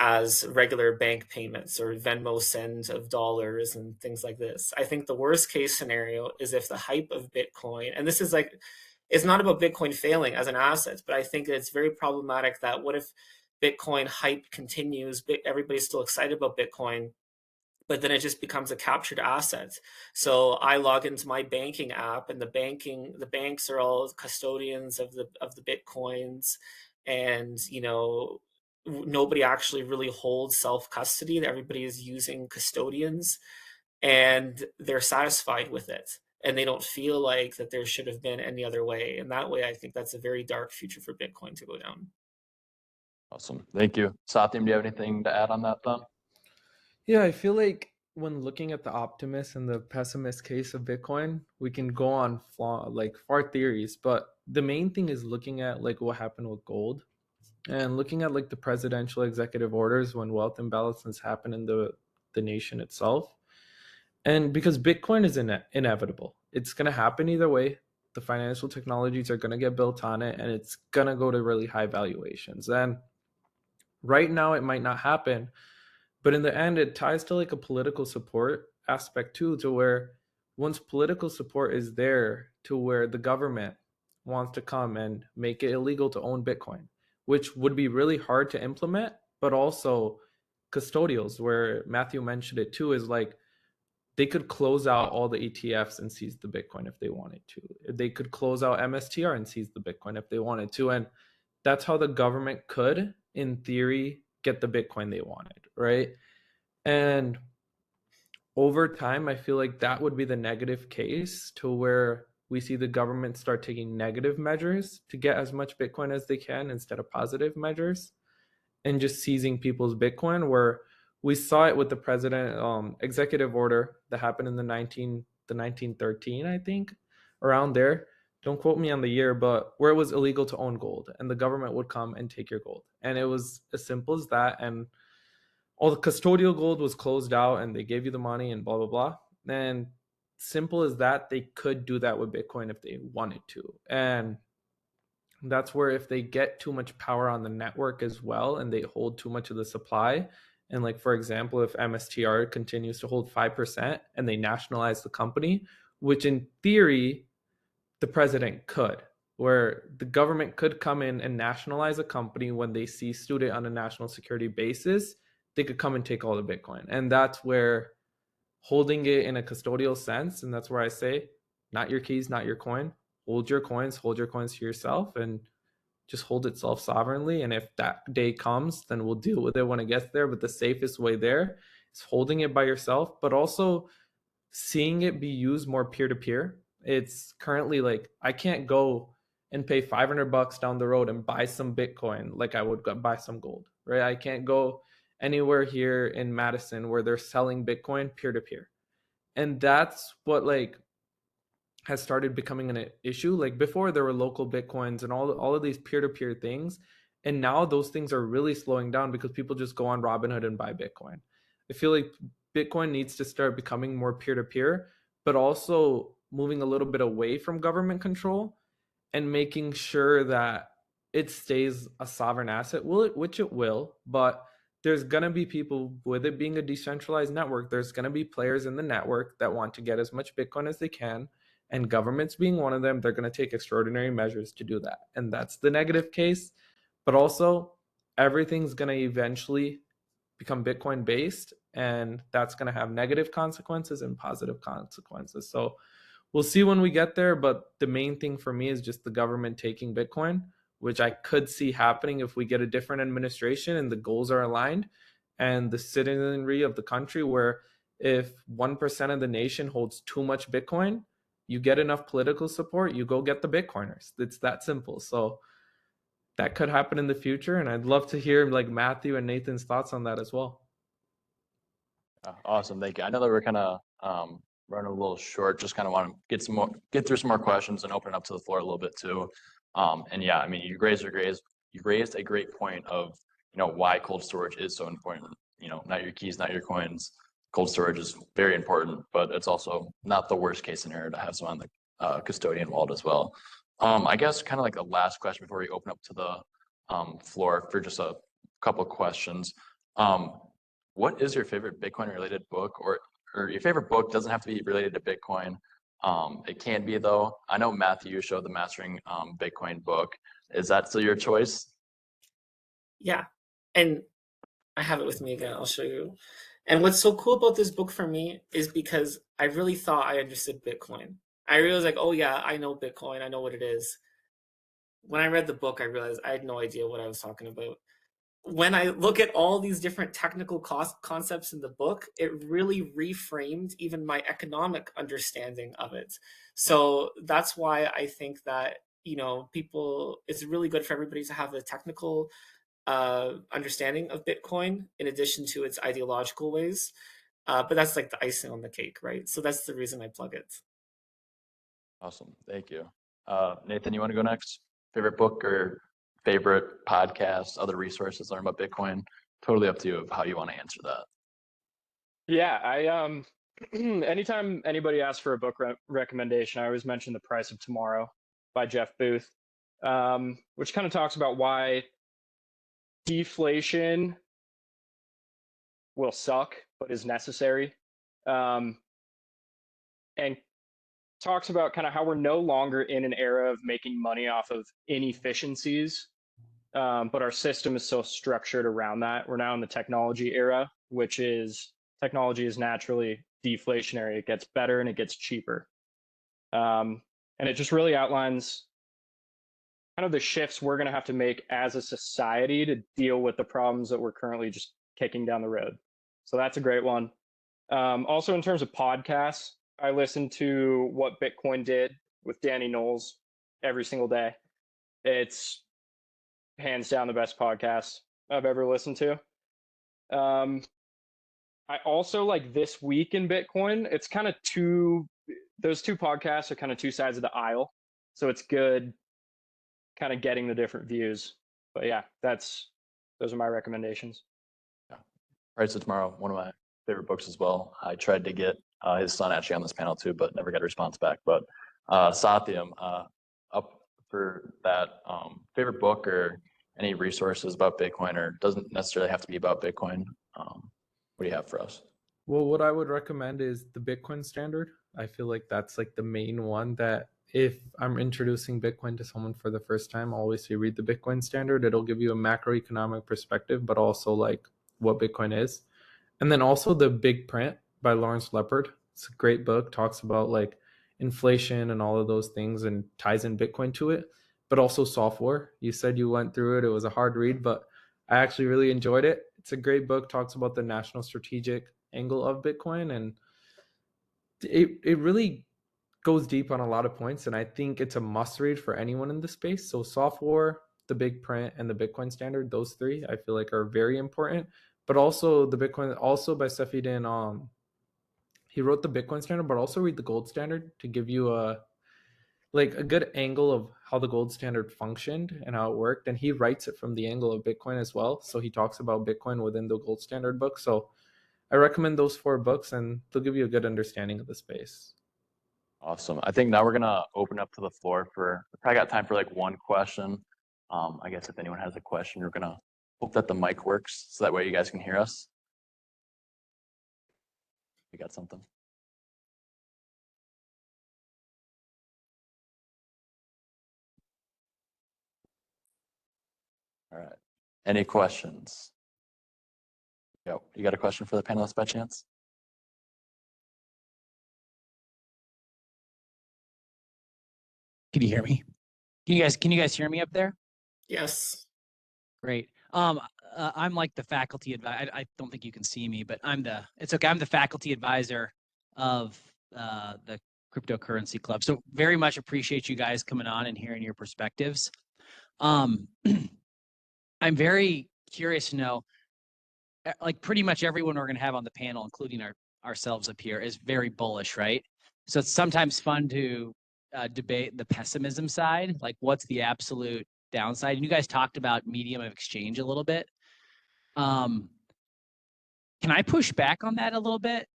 as regular bank payments or Venmo send of dollars and things like this. I think the worst case scenario is if the hype of Bitcoin, and this is it's not about Bitcoin failing as an asset, but I think it's very problematic that what if Bitcoin hype continues, everybody's still excited about Bitcoin, but then it just becomes a captured asset. So I log into my banking app, and the banks are all custodians of the Bitcoins, and nobody actually really holds self custody. Everybody is using custodians, and they're satisfied with it, and they don't feel like that there should have been any other way. And that way, I think that's a very dark future for Bitcoin to go down. Awesome. Thank you. Satyam, do you have anything to add on that then? Yeah, I feel like when looking at the optimist and the pessimist case of Bitcoin, we can go on far theories, but the main thing is looking at what happened with gold and looking at the presidential executive orders when wealth imbalances happen in the nation itself. And because Bitcoin is inevitable, it's going to happen either way. The financial technologies are going to get built on it, and it's going to go to really high valuations. And right now it might not happen, but in the end it ties to a political support aspect too, to where once political support is there, to where the government wants to come and make it illegal to own Bitcoin, which would be really hard to implement, but also custodials, where Matthew mentioned it too, is they could close out all the ETFs and seize the Bitcoin if they wanted to. They could close out MSTR and seize the Bitcoin if they wanted to. And that's how the government could, in theory, get the Bitcoin they wanted, right? And over time, I feel like that would be the negative case, to where we see the government start taking negative measures to get as much Bitcoin as they can instead of positive measures, and just seizing people's Bitcoin. Where we saw it with the president executive order that happened in the 1913, I think, around there. Don't quote me on the year, but where it was illegal to own gold, and the government would come and take your gold, and it was as simple as that. And all the custodial gold was closed out, and they gave you the money and blah blah blah. And simple as that, they could do that with Bitcoin if they wanted to. And that's where, if they get too much power on the network as well, and they hold too much of the supply, and like for example, if MSTR continues to hold 5% and they nationalize the company, which in theory the president could, where the government could come in and nationalize a company when they cease to it on a national security basis, they could come and take all the Bitcoin. And that's where holding it in a custodial sense, and that's where I say, not your keys, not your coin. Hold your coins to yourself, and just hold it self sovereignly. And if that day comes, then we'll deal with it when it gets there. But the safest way there is holding it by yourself, but also seeing it be used more peer to peer. It's currently like, I can't go and pay $500 down the road and buy some Bitcoin like I would buy some gold, right? I can't go anywhere here in Madison where they're selling Bitcoin peer to peer. And that's what like has started becoming an issue. Like before, there were local Bitcoins and all of these peer to peer things. And now those things are really slowing down because people just go on Robinhood and buy Bitcoin. I feel like Bitcoin needs to start becoming more peer to peer, but also moving a little bit away from government control and making sure that it stays a sovereign asset, which it will. But there's going to be people, with it being a decentralized network, there's going to be players in the network that want to get as much Bitcoin as they can. And governments being one of them, they're going to take extraordinary measures to do that. And that's the negative case. But also, everything's going to eventually become Bitcoin based, and that's going to have negative consequences and positive consequences. So we'll see when we get there. But the main thing for me is just the government taking Bitcoin, which I could see happening if we get a different administration and the goals are aligned, and the citizenry of the country, where if 1% of the nation holds too much Bitcoin, you get enough political support, you go get the Bitcoiners. It's that simple. So that could happen in the future, and I'd love to hear like Matthew and Nathan's thoughts on that as well. Awesome, thank you. I know that we're kind of running a little short. Just kind of want to get through some more questions and open it up to the floor a little bit too. And yeah, I mean, you raised a great point of, you know, why cold storage is so important. You know, not your keys, not your coins. Cold storage is very important, but it's also not the worst case scenario to have some on the custodian wallet as well. I guess kind of like a last question before we open up to the floor for just a couple of questions. What is your favorite Bitcoin related book, or your favorite book? Doesn't have to be related to Bitcoin. It can be though. I know Matthew showed the Mastering Bitcoin book. Is that still your choice? Yeah, and I have it with me again. I'll show you. And what's so cool about this book for me is because I really thought I understood Bitcoin. I realized like, oh yeah, I know Bitcoin. I know what it is. When I read the book, I realized I had no idea what I was talking about. When I look at all these different technical concepts in the book, it really reframed even my economic understanding of it. So that's why I think that, you know, it's really good for everybody to have a technical understanding of Bitcoin in addition to its ideological ways. But that's like the icing on the cake, right? So that's the reason I plug it. Awesome, thank you. Nathan, you want to go next? Favorite book or favorite podcast, other resources, learn about Bitcoin? Totally up to you of how you want to answer that. Yeah, I anytime anybody asks for a book recommendation, I always mention The Price of Tomorrow by Jeff Booth, which kind of talks about why deflation will suck but is necessary, and talks about kind of how we're no longer in an era of making money off of inefficiencies, but our system is so structured around that. We're now in the technology era, which is technology is naturally deflationary. It gets better and it gets cheaper. And it just really outlines kind of the shifts we're going to have to make as a society to deal with the problems that we're currently just kicking down the road. So that's a great one. Also, in terms of podcasts, I listen to What Bitcoin Did with Danny Knowles every single day. It's hands down the best podcast I've ever listened to. I also like This Week in Bitcoin. It's kind of those two podcasts are kind of two sides of the aisle. So it's good kind of getting the different views. But yeah, those are my recommendations. Yeah. All right. So tomorrow, one of my favorite books as well. I tried to get his son actually on this panel too, but never got a response back. But Satyam, up for that favorite book or any resources about Bitcoin, or doesn't necessarily have to be about Bitcoin. What do you have for us? Well, what I would recommend is the Bitcoin Standard. I feel like that's like the main one that if I'm introducing Bitcoin to someone for the first time, I'll always say read the Bitcoin Standard. It'll give you a macroeconomic perspective, but also like what Bitcoin is. And then also the Big Print by Lawrence Lepard. It's a great book, talks about like inflation and all of those things and ties in Bitcoin to it, but also software. You said you went through it. It was a hard read, but I actually really enjoyed it. It's a great book, talks about the national strategic angle of Bitcoin, and it really goes deep on a lot of points, and I think it's a must read for anyone in the space. So software, the Big Print, and the Bitcoin Standard, those three I feel like are very important. But also the Bitcoin, also by Steffi Din, he wrote the Bitcoin Standard, but also read the Gold Standard to give you a good angle of how the Gold Standard functioned and how it worked. And he writes it from the angle of Bitcoin as well. So he talks about Bitcoin within the Gold Standard book. So I recommend those 4 books, and they'll give you a good understanding of the space. Awesome. I think now we're gonna open up to the floor for. We probably got time for like one question. I guess if anyone has a question, we're gonna hope that the mic works so that way you guys can hear us. We got something. All right. Any questions? Yo, you got a question for the panelists by chance? Can you hear me? Can you guys hear me up there? Yes. Great. I'm like the faculty advisor. I don't think you can see me, but it's okay. I'm the faculty advisor of the Cryptocurrency Club. So very much appreciate you guys coming on and hearing your perspectives. I'm very curious to know, like pretty much everyone we're going to have on the panel, including ourselves up here, is very bullish, right? So it's sometimes fun to debate the pessimism side, like what's the absolute downside. And you guys talked about medium of exchange a little bit. Can I push back on that a little bit?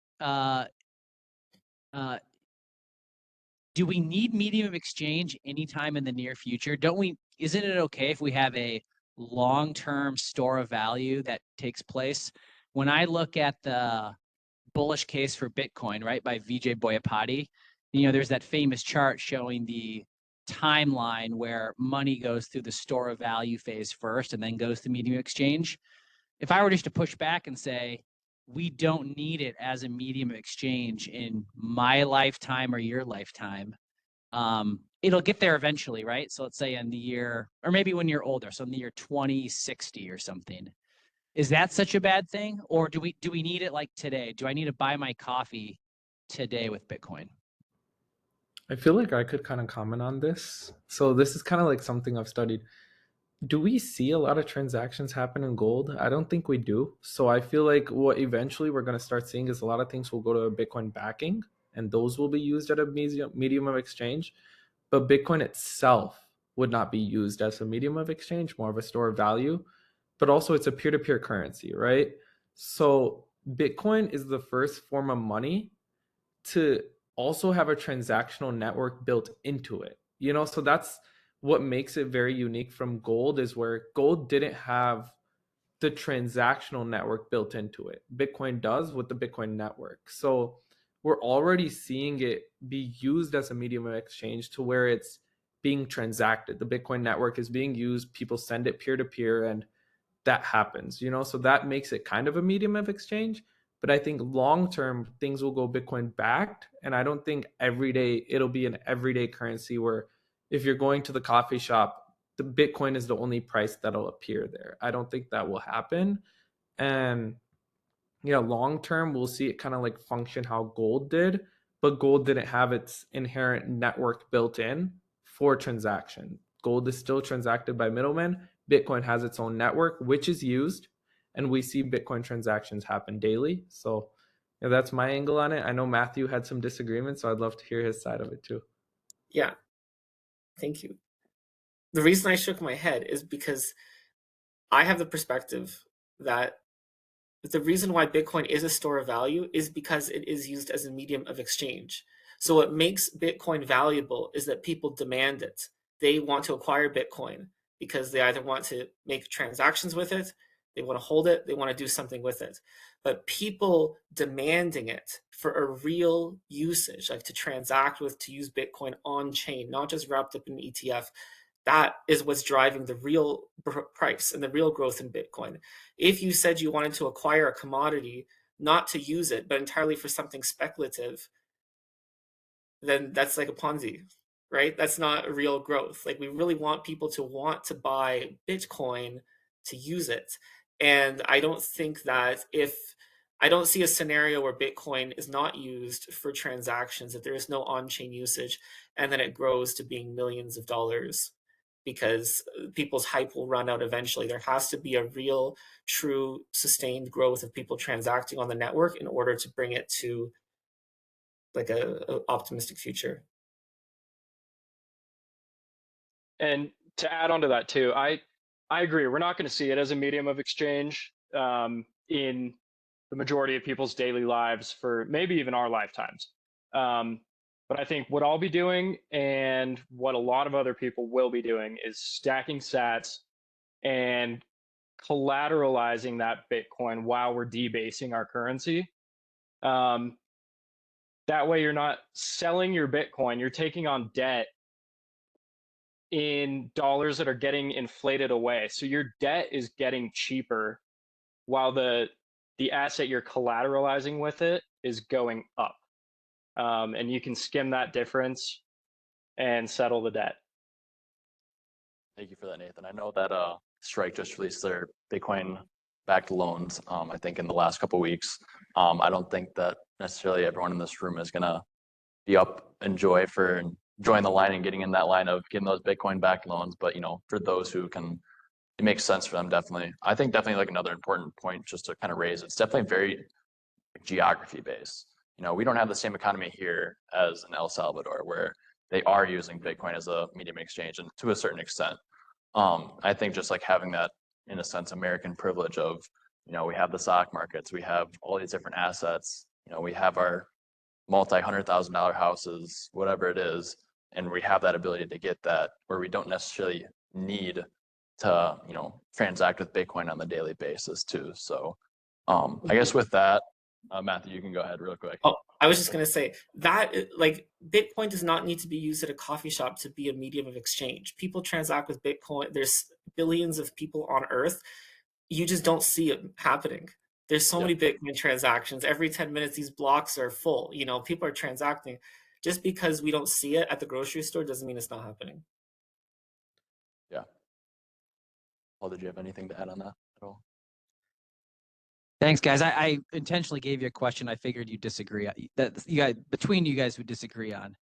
Do we need medium of exchange anytime in the near future? Isn't it okay if we have a long-term store of value that takes place? When I look at the bullish case for Bitcoin, right, by Vijay Boyapati, there's that famous chart showing the timeline where money goes through the store of value phase first and then goes to medium of exchange. If I were just to push back and say, we don't need it as a medium of exchange in my lifetime or your lifetime, it'll get there eventually, right? So let's say in the year, or maybe when you're older, so in the year 2060 or something. Is that such a bad thing? Or do we need it like today? Do I need to buy my coffee today with Bitcoin? I feel like I could kind of comment on this. So this is kind of like something I've studied. Do we see a lot of transactions happen in gold? I don't think we do. So I feel like what eventually we're going to start seeing is a lot of things will go to a Bitcoin backing, and those will be used at a medium of exchange. But Bitcoin itself would not be used as a medium of exchange, more of a store of value. But also it's a peer-to-peer currency, right? So Bitcoin is the first form of money to also have a transactional network built into it. So that's what makes it very unique from gold, is where gold didn't have the transactional network built into it. Bitcoin does with the Bitcoin network. So we're already seeing it be used as a medium of exchange to where it's being transacted. The Bitcoin network is being used, people send it peer to peer, and that happens, so that makes it kind of a medium of exchange. But I think long term things will go Bitcoin backed, and I don't think every day it'll be an everyday currency where if you're going to the coffee shop, the Bitcoin is the only price that'll appear there. I don't think that will happen. And yeah, long term, we'll see it kind of like function how gold did, but gold didn't have its inherent network built in for transaction. Gold is still transacted by middlemen. Bitcoin has its own network, which is used, and we see Bitcoin transactions happen daily. So yeah, that's my angle on it. I know Matthew had some disagreements, so I'd love to hear his side of it too. Yeah, thank you. The reason I shook my head is because I have the perspective that the reason why Bitcoin is a store of value is because it is used as a medium of exchange. So what makes Bitcoin valuable is that people demand it. They want to acquire Bitcoin because they either want to make transactions with it, they want to hold it, they want to do something with it. But people demanding it for a real usage, like to transact with, to use Bitcoin on chain, not just wrapped up in an ETF, that is what's driving the real price and the real growth in Bitcoin. If you said you wanted to acquire a commodity, not to use it, but entirely for something speculative, then that's like a Ponzi, right? That's not real growth. Like, we really want people to want to buy Bitcoin to use it. And I don't think that I don't see a scenario where Bitcoin is not used for transactions, that there is no on-chain usage, and then it grows to being millions of dollars because people's hype will run out eventually. There has to be a real, true, sustained growth of people transacting on the network in order to bring it to like a optimistic future. And to add on to that too, I agree. We're not going to see it as a medium of exchange in the majority of people's daily lives for maybe even our lifetimes. But I think what I'll be doing and what a lot of other people will be doing is stacking sats and collateralizing that Bitcoin while we're debasing our currency. That way you're not selling your Bitcoin, you're taking on debt in dollars that are getting inflated away. So your debt is getting cheaper while the asset you're collateralizing with it is going up. And you can skim that difference and settle the debt. Thank you for that, Nathan. I know that Strike just released their Bitcoin backed loans, I think in the last couple of weeks. I don't think that necessarily everyone in this room is gonna be up in joy for joining the line and getting in that line of getting those Bitcoin backed loans. But for those who can, it makes sense for them, definitely. I think definitely like another important point just to kind of raise, it's definitely very geography based. We don't have the same economy here as in El Salvador, where they are using Bitcoin as a medium of exchange, and to a certain extent. I think just like having that, in a sense, American privilege of, we have the stock markets, we have all these different assets, we have our multi-$100,000 houses, whatever it is, and we have that ability to get that where we don't necessarily need to, transact with Bitcoin on the daily basis too. So I guess with that, Matthew, you can go ahead real quick. Oh, I was just going to say that like Bitcoin does not need to be used at a coffee shop to be a medium of exchange. People transact with Bitcoin. There's billions of people on Earth. You just don't see it happening. There's so many Bitcoin transactions. Every 10 minutes, these blocks are full. People are transacting. Just because we don't see it at the grocery store doesn't mean it's not happening. Yeah. Paul, did you have anything to add on that at all? Thanks, guys. I intentionally gave you a question I figured you'd disagree, that you guys, between you guys, would disagree on.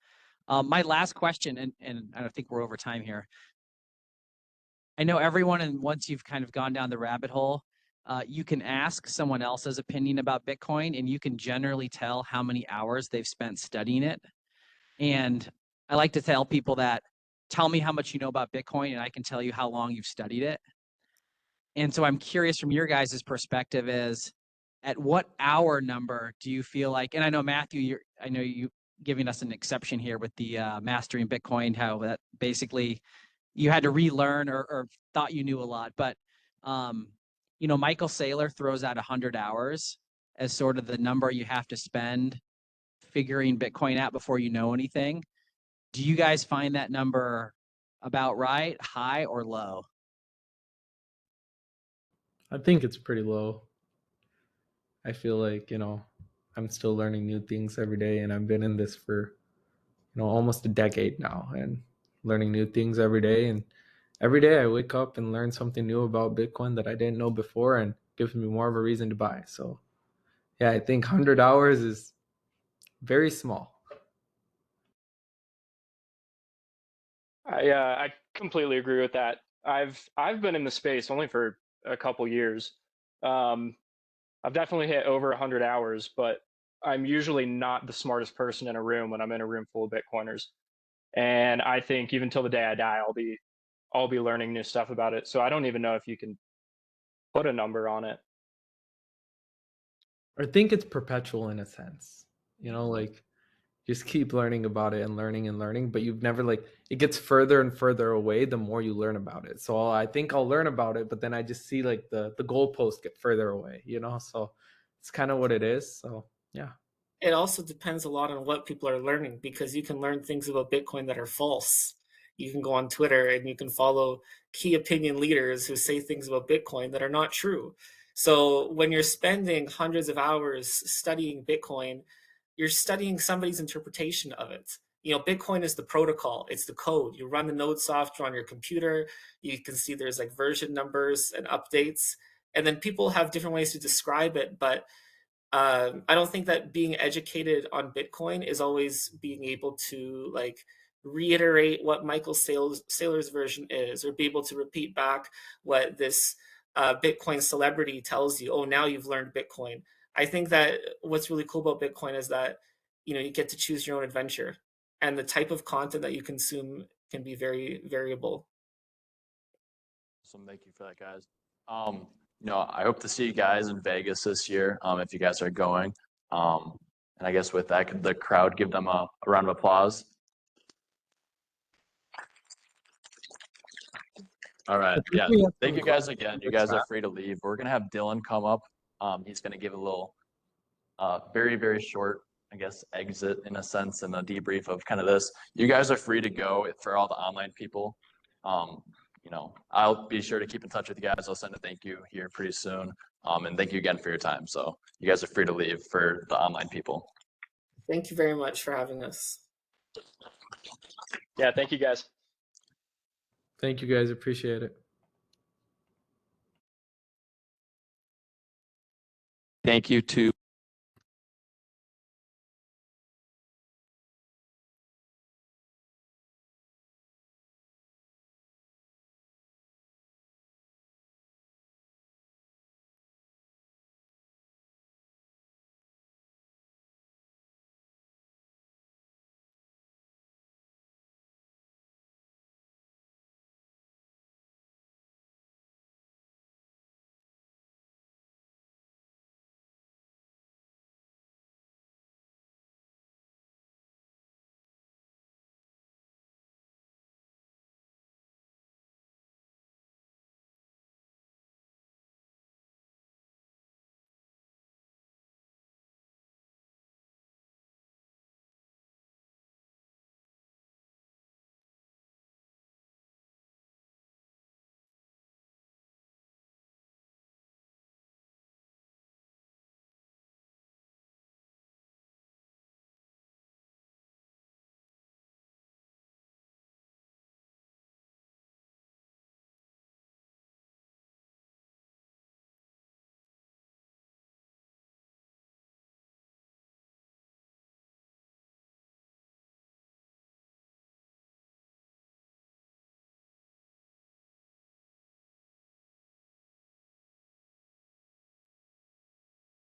My last question, and I think we're over time here. I know everyone, and once you've kind of gone down the rabbit hole, you can ask someone else's opinion about Bitcoin, and you can generally tell how many hours they've spent studying it. And I like to tell people that, tell me how much you know about Bitcoin, and I can tell you how long you've studied it. And so I'm curious from your guys' perspective is, at what hour number do you feel like, and I know Matthew, I know you giving us an exception here with the mastering Bitcoin, how that basically you had to relearn or thought you knew a lot. But, Michael Saylor throws out 100 hours as sort of the number you have to spend figuring Bitcoin out before you know anything. Do you guys find that number about right, high, or low? I think it's pretty low. I feel like, I'm still learning new things every day, and I've been in this for, almost a decade now, and learning new things every day. And every day I wake up and learn something new about Bitcoin that I didn't know before, and gives me more of a reason to buy. So yeah, I think 100 hours is very small. I completely agree with that. I've been in the space only for a couple years. I've definitely hit over 100 hours, but I'm usually not the smartest person in a room when I'm in a room full of Bitcoiners. And I think even till the day I die, I'll be learning new stuff about it. So I don't even know if you can put a number on it. I think it's perpetual in a sense, you know, like just keep learning about it and learning, but you've never like, it gets further and further away the more you learn about it. So I think I'll learn about it, but then I just see like the goalposts get further away, you know? So it's kind of what it is. So yeah. It also depends a lot on what people are learning, because you can learn things about Bitcoin that are false. You can go on Twitter and you can follow key opinion leaders who say things about Bitcoin that are not true. So when you're spending hundreds of hours studying Bitcoin, you're studying somebody's interpretation of it. You know, Bitcoin is the protocol, it's the code. You run the node software on your computer, you can see there's like version numbers and updates, and then people have different ways to describe it, but I don't think that being educated on Bitcoin is always being able to like reiterate what Michael Saylor's version is, or be able to repeat back what this Bitcoin celebrity tells you. Oh, now you've learned Bitcoin. I think that what's really cool about Bitcoin is that, you know, you get to choose your own adventure, and the type of content that you consume can be very variable. So thank you for that, guys. You know, I hope to see you guys in Vegas this year, if you guys are going. And I guess with that, could the crowd give them a round of applause? All right. Yeah. Thank you guys again. You guys are free to leave. We're gonna have Dylan come up. He's gonna give a little, very, very short, I guess, exit in a sense, and a debrief of kind of this. You guys are free to go for all the online people. You know, I'll be sure to keep in touch with you guys. I'll send a thank you here pretty soon. And thank you again for your time. So you guys are free to leave for the online people. Thank you very much for having us. Yeah, thank you guys. Thank you guys. Appreciate it. Thank you to